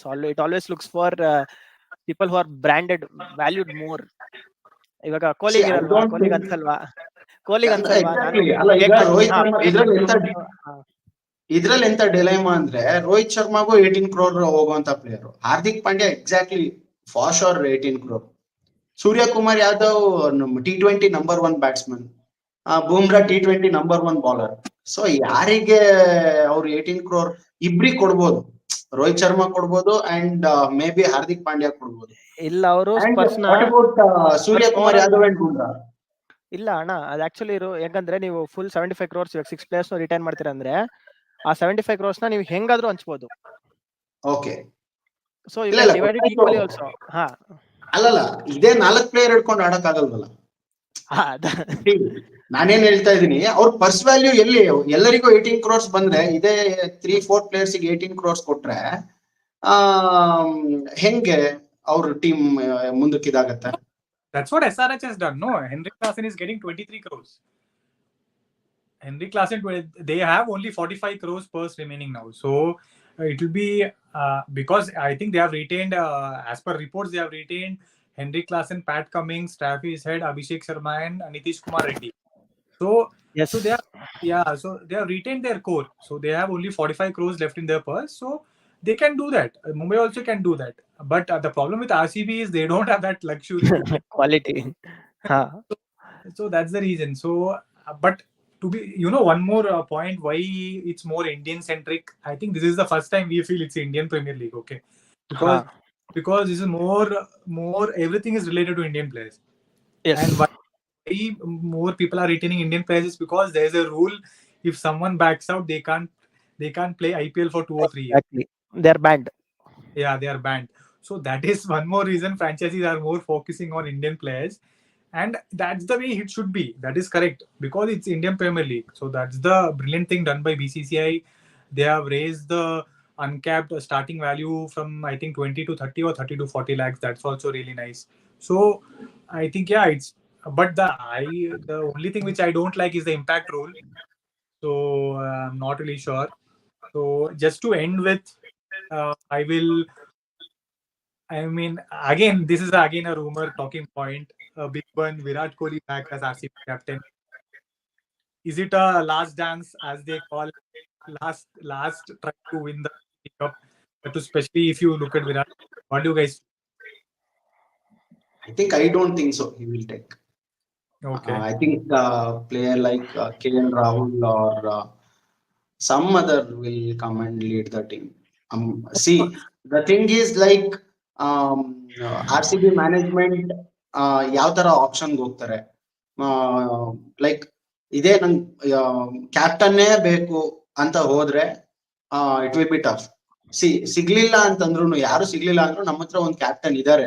always looks for people who are branded, valued more. ಇವಾಗ See, ಕೊಹ್ಲಿಗೆ I ಇರಲ್ವಾ? don't ಕೊಹ್ಲಿಗೆ think ಅನ್ಸಲ್ವಾ? ಕೊಹ್ಲಿಗೆ ಅನ್ಸಲ್ವಾ ನಾನು exactly. ಅಲ್ಲ ಈಗ cake Rohit Sharma ಇದ್ರಲ್ಲಿ ಎಂತ ಹಾ. ಇದ್ರಲ್ಲಿ ಎಂತ dilemma ಅಂದ್ರೆ ರೋಹಿತ್ ಶರ್ಮಾಗೂ 18 ಕ್ರೋರ್ ಹೋಗುವಂತ player, Hardik Pandya exactly for sure 18 crore, Suryakumar Yadav T20 number 1 batsman, Bumrah T20 number 1 bowler. So ಯಾರಿಗೆ ಅವ್ರು 18 ಕ್ರೋರ್ ಇಬ್ರಿಗೆ ಕೊಡ್ಬೋದು, ರೋಹಿತ್ ಶರ್ಮಾ ಕೊಡ್ಬೋದು and may be Hardik Pandya ಕೊಡ್ಬೋದು. ಇಲ್ಲ ಅವರು ಅಂಡ್ ಸ್ಪರ್ಸ್ನ what about Suryakumar Yadav and Bumrah? ಇಲ್ಲ ಅಣ್ಣ, ಅದು ಆಕ್ಚುಲಿ ಯಾಕಂದ್ರೆ ನೀವು ಫುಲ್ 75 ಕ್ರೋರ್ಸ್ ಇವಾಗ 6 ಪ್ಲೇಯರ್ಸ್ ರಿಟೈನ್ ಮಾಡ್ತೀರಾ ಅಂದ್ರೆ ಆ 75 ಕ್ರೋರ್ಸ್ ನ ನೀವು ಹೆಂಗಾದ್ರೂ ಹಂಚ್ಬೋದು. ಓಕೆ, ಸೊ ಯು ಇಲ್ಲ ಕ್ಯಾನ್ ಇಲ್ಲ ಡಿವೈಡ್ ಇಟ್ ಗೊತ್ತಾಯ್ತು. Equally also. ಹಾ ಅಲ್ಲಲ್ಲ, ಇದೇ 4 ಪ್ಲೇಯರ್ ಹಿಡ್ಕೊಂಡು ಆಡಕ್ ಆಗಲ್ವಲ್ಲ. ನಾನೇನ್ ಹೇಳ್ತಾ ಇದೀನಿ, ಅವ್ರ ಪರ್ಸ್ ವ್ಯಾಲ್ಯೂ ಎಲ್ಲಿ ಎಲ್ಲರಿಗೂ 18 ಕ್ರೋರ್ಸ್ ಬಂದ್ರೆ ಇದೇ 3-4 ಪ್ಲೇಯರ್ಸ್ 18 ಕ್ರೋರ್ಸ್ ಕೊಟ್ರೆ ಹೆಂಗೆ ಅವ್ರ ಟೀಮ್ ಮುಂದಕ್ಕೆ ಇದಾಗತ್ತೆ? That's what SRH has done. No, Henrik Larsson is getting 23 crores. Henrik Larsson, they have only 45 crores purse remaining now. So it will be because I think they have retained, as per reports, they have retained Henrik Larsson, Pat Cummins, Travis Head, Abhishek Sharma, and Nitish Kumar Reddy. So yes, so so they have retained their core. So they have only 45 crores left in their purse. So they can do that. Mumbai also can do that. But the problem with RCB is they don't have that luxury to play. Quality. ಹಾ So that's the reason. So but to be, one more point why it's more Indian centric. I think this is the first time we feel it's Indian Premier League. Okay, because ಹಾ because this is more everything is related to Indian players. Yes And why more people are retaining Indian players is because there's a rule: if someone backs out, they can't play IPL for 2 or 3 years. Exactly, they are band. Yeah, they are banned. So that is one more reason franchises are more focusing on Indian players, and that's the way it should be. That is correct, because it's Indian Premier League. So that's the brilliant thing done by BCCI. They have raised the uncapped starting value from, I think, 20 to 30 or 30 to 40 lakhs. That's also really nice. So I think, yeah, it's, but the only thing which I don't like is the impact rule. So I'm not really sure. So just to end with, I mean, again, this is again a rumor talking point. A big one: Virat Kohli back as RCB captain. Is it a last dance, as they call, last try to win the cup? But especially if you look at Virat, what do you guys? I don't think so he will take. Okay. I think player like KL Rahul or some other will come and lead the team. See, the thing is like RCB management ಯಾವ ತರ ಆಪ್ಷನ್ಗೆ ಹೋಗ್ತಾರೆ, like ಇದೇ ನನ್ ಕ್ಯಾಪ್ಟನ್ನೇ ಬೇಕು ಅಂತ ಹೋದ್ರೆ it will be tough. ಸಿಗ್ಲಿಲ್ಲ ಅಂತಂದ್ರು, ಯಾರು ಸಿಗ್ಲಿಲ್ಲ ಅಂದ್ರು ನಮ್ಮ ಹತ್ರ ಒಂದು ಕ್ಯಾಪ್ಟನ್ ಇದಾರೆ,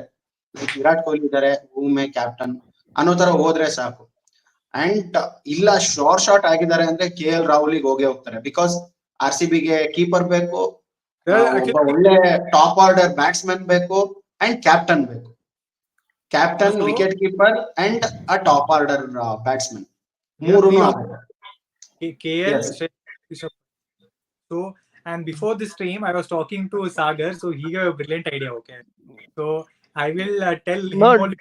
ಲೈಕ್ ವಿರಾಟ್ ಕೊಹ್ಲಿ ಇದಾರೆ, ಭೂಮೆ ಕ್ಯಾಪ್ಟನ್ ಅನ್ನೋ ತರ ಹೋದ್ರೆ ಸಾಕು. ಅಂಡ್ ಇಲ್ಲ ಶಾರ್ಟ್ ಆಗಿದ್ದಾರೆ ಅಂದ್ರೆ KL ರಾಹುಲ್ ಹೋಗೇ ಹೋಗ್ತಾರೆ, ಬಿಕಾಸ್ RCBಗೆ ಕೀಪರ್ ಬೇಕು, ಒಬ್ಬ ಒಳ್ಳೆ ಟಾಪ್ ಆರ್ಡರ್ ಬ್ಯಾಟ್ಸ್ಮನ್ ಬೇಕು, ಅಂಡ್ ಕ್ಯಾಪ್ಟನ್ ಬೇಕು. Captain, wicket keeper and a top order batsman, ಮೂರೂನು ಆಗುತ್ತೆ. KL. So, and before this stream, I was talking to Sagar, so he gave a brilliant idea. Okay, so I will tell him all.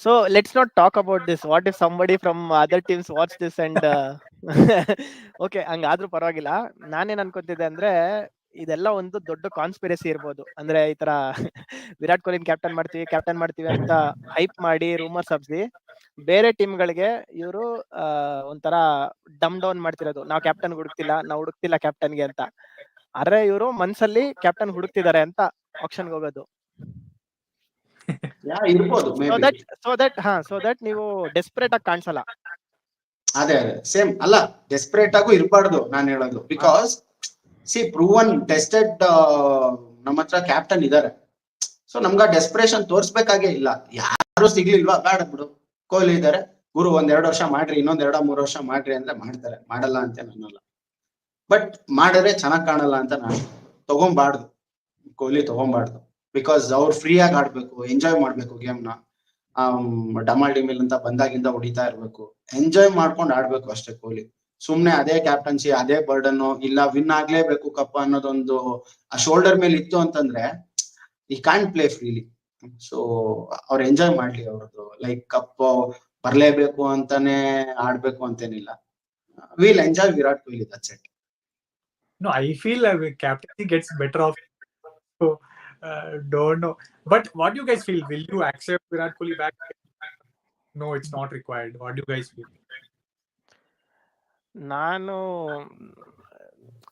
So let's not talk about this. What if somebody from other teams watch this and okay, ಹಂಗಾದ್ರೂ ಪರವಾಗಿಲ್ಲ. ನಾನೇನ್ ಅನ್ಕೋತಿದ್ದೆ ಅಂದ್ರೆ ಇದೆಲ್ಲ ಒಂದು ದೊಡ್ಡ conspiracy ಇರ್ಬೋದು. ಅಂದ್ರೆ ಈ ತರ ವಿರಾಟ್ ಕೊಹ್ಲಿ ಕ್ಯಾಪ್ಟನ್ ಮಾಡ್ತೀವಿ ಅಂತ ಹೈಪ್ ಮಾಡಿ ರೂಮರ್ಸ್ ಹಬ್ಸಿ ಬೇರೆ ಟೀಮ್ಗಳಿಗೆ ಇವರು ಒಂಥರ ಡಮ್ ಡೌನ್ ಮಾಡ್ತಿರೋದು. ನಾವು ಕ್ಯಾಪ್ಟನ್ ಹುಡುಕ್ತಿಲ್ಲ ಕ್ಯಾಪ್ಟನ್ಗೆ ಅಂತ. ಆದ್ರೆ ಇವರು ಮನ್ಸಲ್ಲಿ ಕ್ಯಾಪ್ಟನ್ ಹುಡುಕ್ತಿದ್ದಾರೆ ಅಂತ ಆಕ್ಷನ್ಗೆ ಹೋಗೋದು. ಇರ್ಬೋದು ಸೊ ದಟ್ ನೀವು ಡೆಸ್ಪರೇಟ್ ಆಗಿ ಕಾಣಿಸಲ್ಲ. ಅದೇ ಸೇಮ್ ಅಲ್ಲ, ಡೆಸ್ಪರೇಟ್ ಆಗು ಇರಬಾರ್ದು ನಾನು ಹೇಳೋದು. ಬಿಕಾಸ್ ಪ್ರೂವನ್ ಟೆಸ್ಟೆಡ್ ನಮ್ಮ ಹತ್ರ ಕ್ಯಾಪ್ಟನ್ ಇದಾರೆ. ಸೊ ನಮ್ಗ ಡೆಸ್ಪರೇಷನ್ ತೋರ್ಸ್ಬೇಕಾಗೇ ಇಲ್ಲ. ಯಾರು ಸಿಗ್ಲಿಲ್ವಾ, ಬೇಡ ಬಿಡು, ಕೊಹ್ಲಿ ಇದಾರೆ, ಗುರು 1-2 ವರ್ಷ ಮಾಡ್ರಿ, ಇನ್ನೊಂದ್ 2-3 ವರ್ಷ ಮಾಡ್ರಿ ಅಂದ್ರೆ ಮಾಡ್ತಾರೆ, ಮಾಡಲ್ಲ ಅಂತ ಅನ್ನಲ್ಲ. ಬಟ್ ಮಾಡಿದ್ರೆ ಚೆನ್ನಾಗ್ ಕಾಣಲ್ಲ ಅಂತ ನಾನು ತಗೊಂಬಾರ್ದು, ಕೊಹ್ಲಿ ತಗೊಂಬಾರ್ದು. ಬಿಕಾಸ್ ಅವ್ರು ಫ್ರೀ ಆಗಿ ಆಡ್ಬೇಕು, ಎಂಜಾಯ್ ಮಾಡ್ಬೇಕು ಗೇಮ್ನ. ಡಮಾಲ್ ಡಿಮಿಲ್ ಅಂತ ಬಂದಾಗಿಂದ ಹೊಡಿತಾ ಇರ್ಬೇಕು, ಎಂಜಾಯ್ ಮಾಡ್ಕೊಂಡು ಆಡ್ಬೇಕು ಅಷ್ಟೇ ಕೊಹ್ಲಿ. ಸುಮ್ನೆ ಅದೇ ಕ್ಯಾಪ್ಟನ್ಸಿ, ಅದೇ ಬರ್ಡನ್, ಇಲ್ಲ ವಿನ್ ಆಗ್ಲೇಬೇಕು ಕಪ್ ಅನ್ನೋದೊಂದು ಆ ಶೋಲ್ಡರ್ ಮೇಲೆ ಇತ್ತು ಅಂತಂದ್ರೆ ಈ ಕ್ಯಾನ್ ಪ್ಲೇ ಫ್ರೀಲಿ. ಸೊ ಅವ್ರು ಎಂಜಾಯ್ ಮಾಡ್ಲಿ ಅವ್ರದ್ದು, ಲೈಕ್ ಕಪ್ ಬರ್ಲೇಬೇಕು ಅಂತಾನೆ ಆಡ್ಬೇಕು ಅಂತೇನಿಲ್ಲ. Will enjoy Virat Kohli, that's it. No, I feel captaincy gets better off. So don't know. But what do you guys feel? Will you accept Virat Kohli back? No, it's not required. What do you guys feel? ನಾನು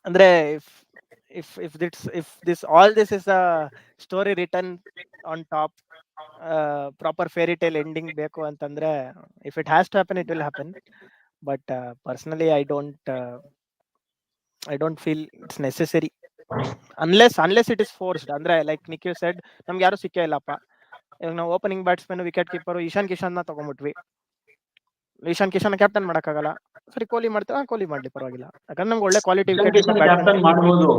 ಅಂದ್ರೆ if this all this is a story written on top, proper fairy tale ending ಬೇಕು ಅಂತಂದ್ರೆ, if it has to happen it will happen, but personally I don't feel it's necessary unless it is forced. ಅಂದ್ರೆ like Nikhil shed, ನಮ್ಗೆ ಯಾರು ಸಿಕ್ಕೇ ಇಲ್ಲಪ್ಪ, ಇವಾಗ ನಾವು opening batsman wicket keeper Ishan Kishan ನ ತಗೊಂಡ್ಬಿಟ್ವಿ, ಇಶಾನ್ ಕಿಶನ್ ಕ್ಯಾಪ್ಟನ್ ಮಾಡಕ್ಕಾಗಲ್ಲ, ಸರಿ ಕೊಹ್ಲಿ ಮಾಡ್ತೀರಾ, ಕೊಹ್ಲಿ ಮಾಡ್ಲಿ ಪರವಾಗಿಲ್ಲ, ಯಾಕಂದ್ರೆ ನಮ್ಗೆ ಒಳ್ಳೆ ಕ್ವಾಲಿಟಿ ವಿಕೆಟ್ ಕೀಪರ್ ಕ್ಯಾಪ್ಟನ್ ಮಾಡ್ಬೋದು,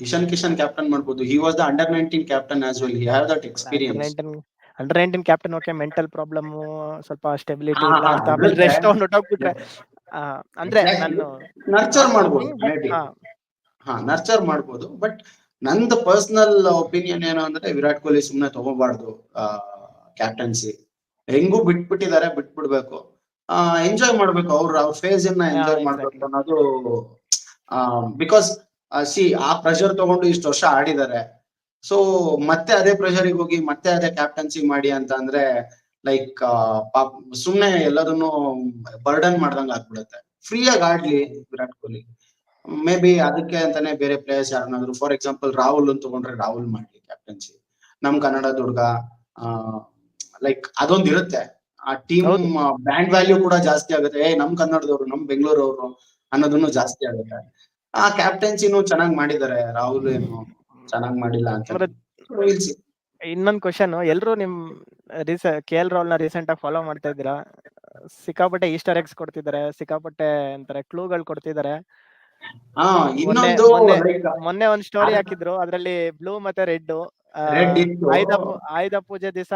ಇಶಾನ್ ಕಿಶನ್ ಕ್ಯಾಪ್ಟನ್ ಮಾಡ್ಬೋದು. He was the under 19 captain as well, he have that experience. Under 19 captain, okay, mental problem, ಸ್ವಲ್ಪ ಸ್ಟೆಬಿಲಿಟಿ ಇಲ್ಲ ಅಂತ ಆಮೇಲೆ ರೆಸ್ಟ್ ಹೊಟ್ಟೋಗ್ಬಿಟ್ರೆ, ಅಂದ್ರೆ ನಾನು ನರ್ಚರ್ ಮಾಡ್ಬೋದು, ನರ್ಚರ್ ಮಾಡ್ಬೋದು. ಬಟ್ ನಂದು ಪರ್ಸನಲ್ ಒಪಿನಿಯನ್ ಏನು ಅಂದ್ರೆ, ವಿರಾಟ್ ಕೊಹ್ಲಿ ಸುಮ್ನೆ ತಗೋಬಾರ್ದು ಕ್ಯಾಪ್ಟನ್ಸಿ. ಹೆಂಗೂ ಬಿಟ್ಬಿಟ್ಟಿದ್ದಾರೆ, ಬಿಟ್ಬಿಡ್ಬೇಕು, ಎಂಜಾಯ್ ಮಾಡ್ಬೇಕು, ಅವ್ರ ಫೇಸ್ ಅನ್ನ ಎಂಜಾಯ್ ಮಾಡ್ಬೇಕು ಅನ್ನೋದು. ಬಿಕಾಸ್ ಆ ಪ್ರೆಷರ್ ತಗೊಂಡು ಇಷ್ಟು ವರ್ಷ ಆಡಿದ್ದಾರೆ. ಸೊ ಮತ್ತೆ ಅದೇ ಪ್ರೆಷರಿಗೆ ಹೋಗಿ ಮತ್ತೆ ಅದೇ ಕ್ಯಾಪ್ಟನ್ಸಿ ಮಾಡಿ ಅಂತ ಅಂದ್ರೆ ಲೈಕ್ ಸುಮ್ನೆ ಎಲ್ಲದನ್ನು ಬರ್ಡನ್ ಮಾಡ್ದಂಗ ಆಗ್ಬಿಡುತ್ತೆ. ಫ್ರೀ ಆಗಿ ಆಡ್ಲಿ ವಿರಾಟ್ ಕೊಹ್ಲಿ. ಮೇ ಬಿ ಅದಕ್ಕೆ ಅಂತಾನೆ ಬೇರೆ ಪ್ಲೇಯರ್ಸ್ ಯಾರನ್ನಾದ್ರು, ಫಾರ್ ಎಕ್ಸಾಂಪಲ್ ರಾಹುಲ್ ಅಂತ ತಗೊಂಡ್ರೆ ರಾಹುಲ್ ಮಾಡ್ಲಿ ಕ್ಯಾಪ್ಟನ್ಸಿ. ನಮ್ ಕನ್ನಡ ದುರ್ಗ, ಲೈಕ್ ಅದೊಂದ್ ಇರುತ್ತೆ, ಆ ಟೀಮ್ ಬ್ರ್ಯಾಂಡ್ ವ್ಯಾಲ್ಯೂ ಕೂಡ ಜಾಸ್ತಿ ಆಗುತ್ತೆ. ನಮ್ ಕನ್ನಡದವ್ರು, ನಮ್ ಬೆಂಗಳೂರವ್ರು ಅನ್ನೋದನ್ನು ಜಾಸ್ತಿ ಆಗುತ್ತೆ. ಆ ಕ್ಯಾಪ್ಟನ್ಸಿನೂ ಚೆನ್ನಾಗ್ ಮಾಡಿದ್ದಾರೆ, ರಾಹುಲ್ ಏನು ಚೆನ್ನಾಗ್ ಮಾಡಿಲ್ಲ ಅಂತ. ಇನ್ನೊಂದ್ ಕ್ವಶನ್, ಎಲ್ರು ನಿಮ್ KL ರಾಹುಲ್ ನ ರೀಸೆಂಟ್ ಆಗಿ ಫಾಲೋ ಮಾಡ್ತಾ ಇದ್ದೀರಾ? ಸಿಕ್ಕಾಪಟ್ಟೆ ಈಸ್ಟರ್ ಎಗ್ಸ್ ಕೊಡ್ತಿದ್ದಾರೆ, ಸಿಕ್ಕಾಪಟ್ಟೆ ಅಂತಾರೆ ಕ್ಲೂಗಳು ಕೊಡ್ತಿದ್ದಾರೆ. ಮೊನ್ನೆ ಒಂದ್ ಸ್ಟೋರಿ ಹಾಕಿದ್ರು, ಅದ್ರಲ್ಲಿ ಬ್ಲೂ ಮತ್ತೆ ರೆಡ್, ಆಯುಧ ಪೂಜೆ ದಿವಸ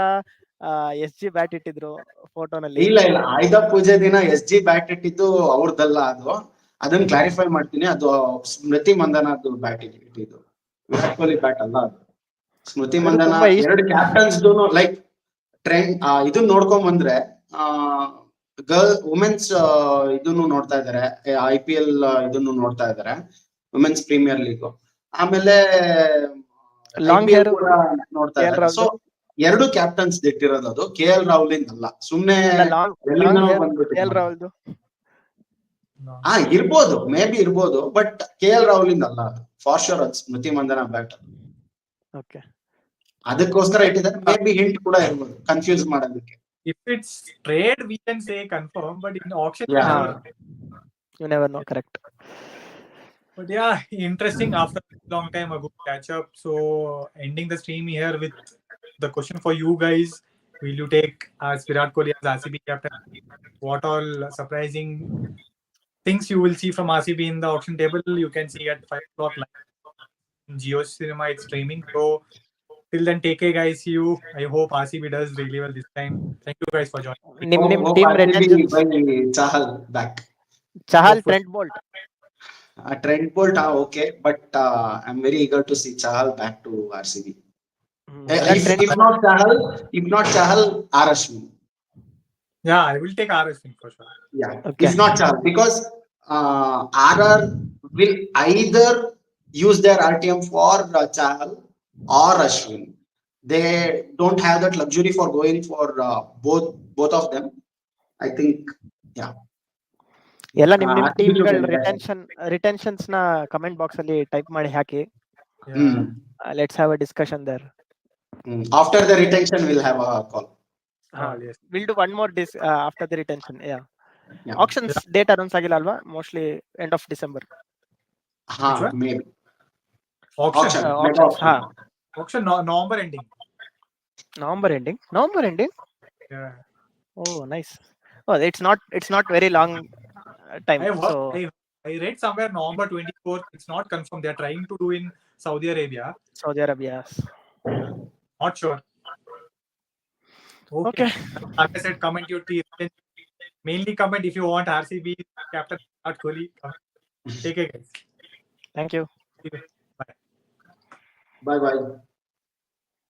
SG ಬ್ಯಾಟ್ ಇಟ್ಟಿದ್ರು ಫೋಟೋನಲ್ಲಿ. ಇಲ್ಲ ಆಯುಧ ಪೂಜೆ ದಿನ SG ಬ್ಯಾಟ್ ಇಟ್ಟಿದ್ದು ಅವ್ರದ್ದಲ್ಲ, ಅದನ್ನ ಕ್ಲಾರಿಫೈ ಮಾಡ್ತೀನಿ. ಅದು ಸ್ಮೃತಿ ಮಂದನದ್ದು ಬ್ಯಾಟ್ ಇಟ್ಟಿದ್ದು, ವಿರಾಟ್ ಕೊಹ್ಲಿ ಬ್ಯಾಟ್ ಅಲ್ಲ ಅದು. ಸ್ಮೃತಿ ಮಂದನ ಎರಡು ಕ್ಯಾಪ್ಟನ್ಸ್ ಲೈಕ್ ಟ್ರೆಂಡ್ ಇದನ್ನ ನೋಡ್ಕೊಂಡ್ ಬಂದ್ರೆ, ವುಮೆನ್ಸ್ ಇದನ್ನು ನೋಡ್ತಾ ಇದಾರೆ, IPL ಇದನ್ನು ನೋಡ್ತಾ ಇದಾರೆ, ವುಮೆನ್ಸ್ ಪ್ರೀಮಿಯರ್ ಲೀಗ್, ಆಮೇಲೆ IPL ಕೂಡ ನೋಡ್ತಾ ಇದ್ದಾರೆ. ಸೊ ಎರಡು ಕ್ಯಾಪ್ಟನ್ಸ್ ಇಟ್ಟಿರೋದು, ಅದು KL ರಾಹುಲ್ ಅಲ್ಲ, ಸುಮ್ನೆ ಇರ್ಬೋದು, ಮೇ ಬಿ ಇರ್ಬೋದು, ಬಟ್ KL ರಾಹುಲ್ ಅಲ್ಲ ಅದು, ಫಾರ್ ಶೋರ್ ಅದು ಸ್ಮೃತಿ ಮಂದನ ಬ್ಯಾಟ್. ಅದಕ್ಕೋಸ್ಕರ ಇಟ್ಟಿದ್ದಾರೆ. ಮೇ ಬಿ ಹಿಂಟ್ ಕೂಡ ಇರ್ಬೋದು, ಕನ್ಫ್ಯೂಸ್ ಮಾಡೋದಕ್ಕೆ. If it's trade, we can say confirm, but in auction, you never know. Correct. But yeah, interesting. After a long time, a good catch up. So ending the stream here with the question for you guys: will you take as Virat Kohli as RCB captain? What all surprising things you will see from RCB in the auction table? You can see at 5 o'clock live in Jio Cinema. It's streaming. So till then, take care, guys. See you. I hope RCB does really well this time. Thank you guys for joining. Nim team Chahal back. Chahal, Trent Bolt. Trent Bolt, okay, but I'm very eager to see Chahal back to RCB. If not Chahal, R. Ashwin. Yeah, I will take R. Ashwin for sure. Yeah, okay. If not Chahal, because RR will either use their RTM for Chahal or Ashwin. They don't have that luxury for going for both of them. I think, yeah. ಎಲ್ಲ ನಿಮ್ ಟೀಮ್ಗಳ ರಿಟೆನ್ಷನ್ಸ್ ನ comment box ಅಲ್ಲಿ type ಮಾಡಿ ಹಾಕಿ. Let's have a discussion there. After the retention we'll have a call. Yes. We'll do one more after the retention. Yeah. Auctions date announce ಆಗಿಲ್ಲ ಅಲ್ವಾ? Mostly end of December. Maybe. Auction November ending. November ending? Yeah. Oh, nice. Oh, it's not very long time. I read somewhere November 24th. It's not confirmed. They are trying to do in Saudi Arabia. Saudi Arabia. Not sure. Okay. Okay. Like I said, comment your team. Mainly comment if you want RCB captain Virat Kohli. Take care, guys. Thank you. See you. Bye. Bye bye.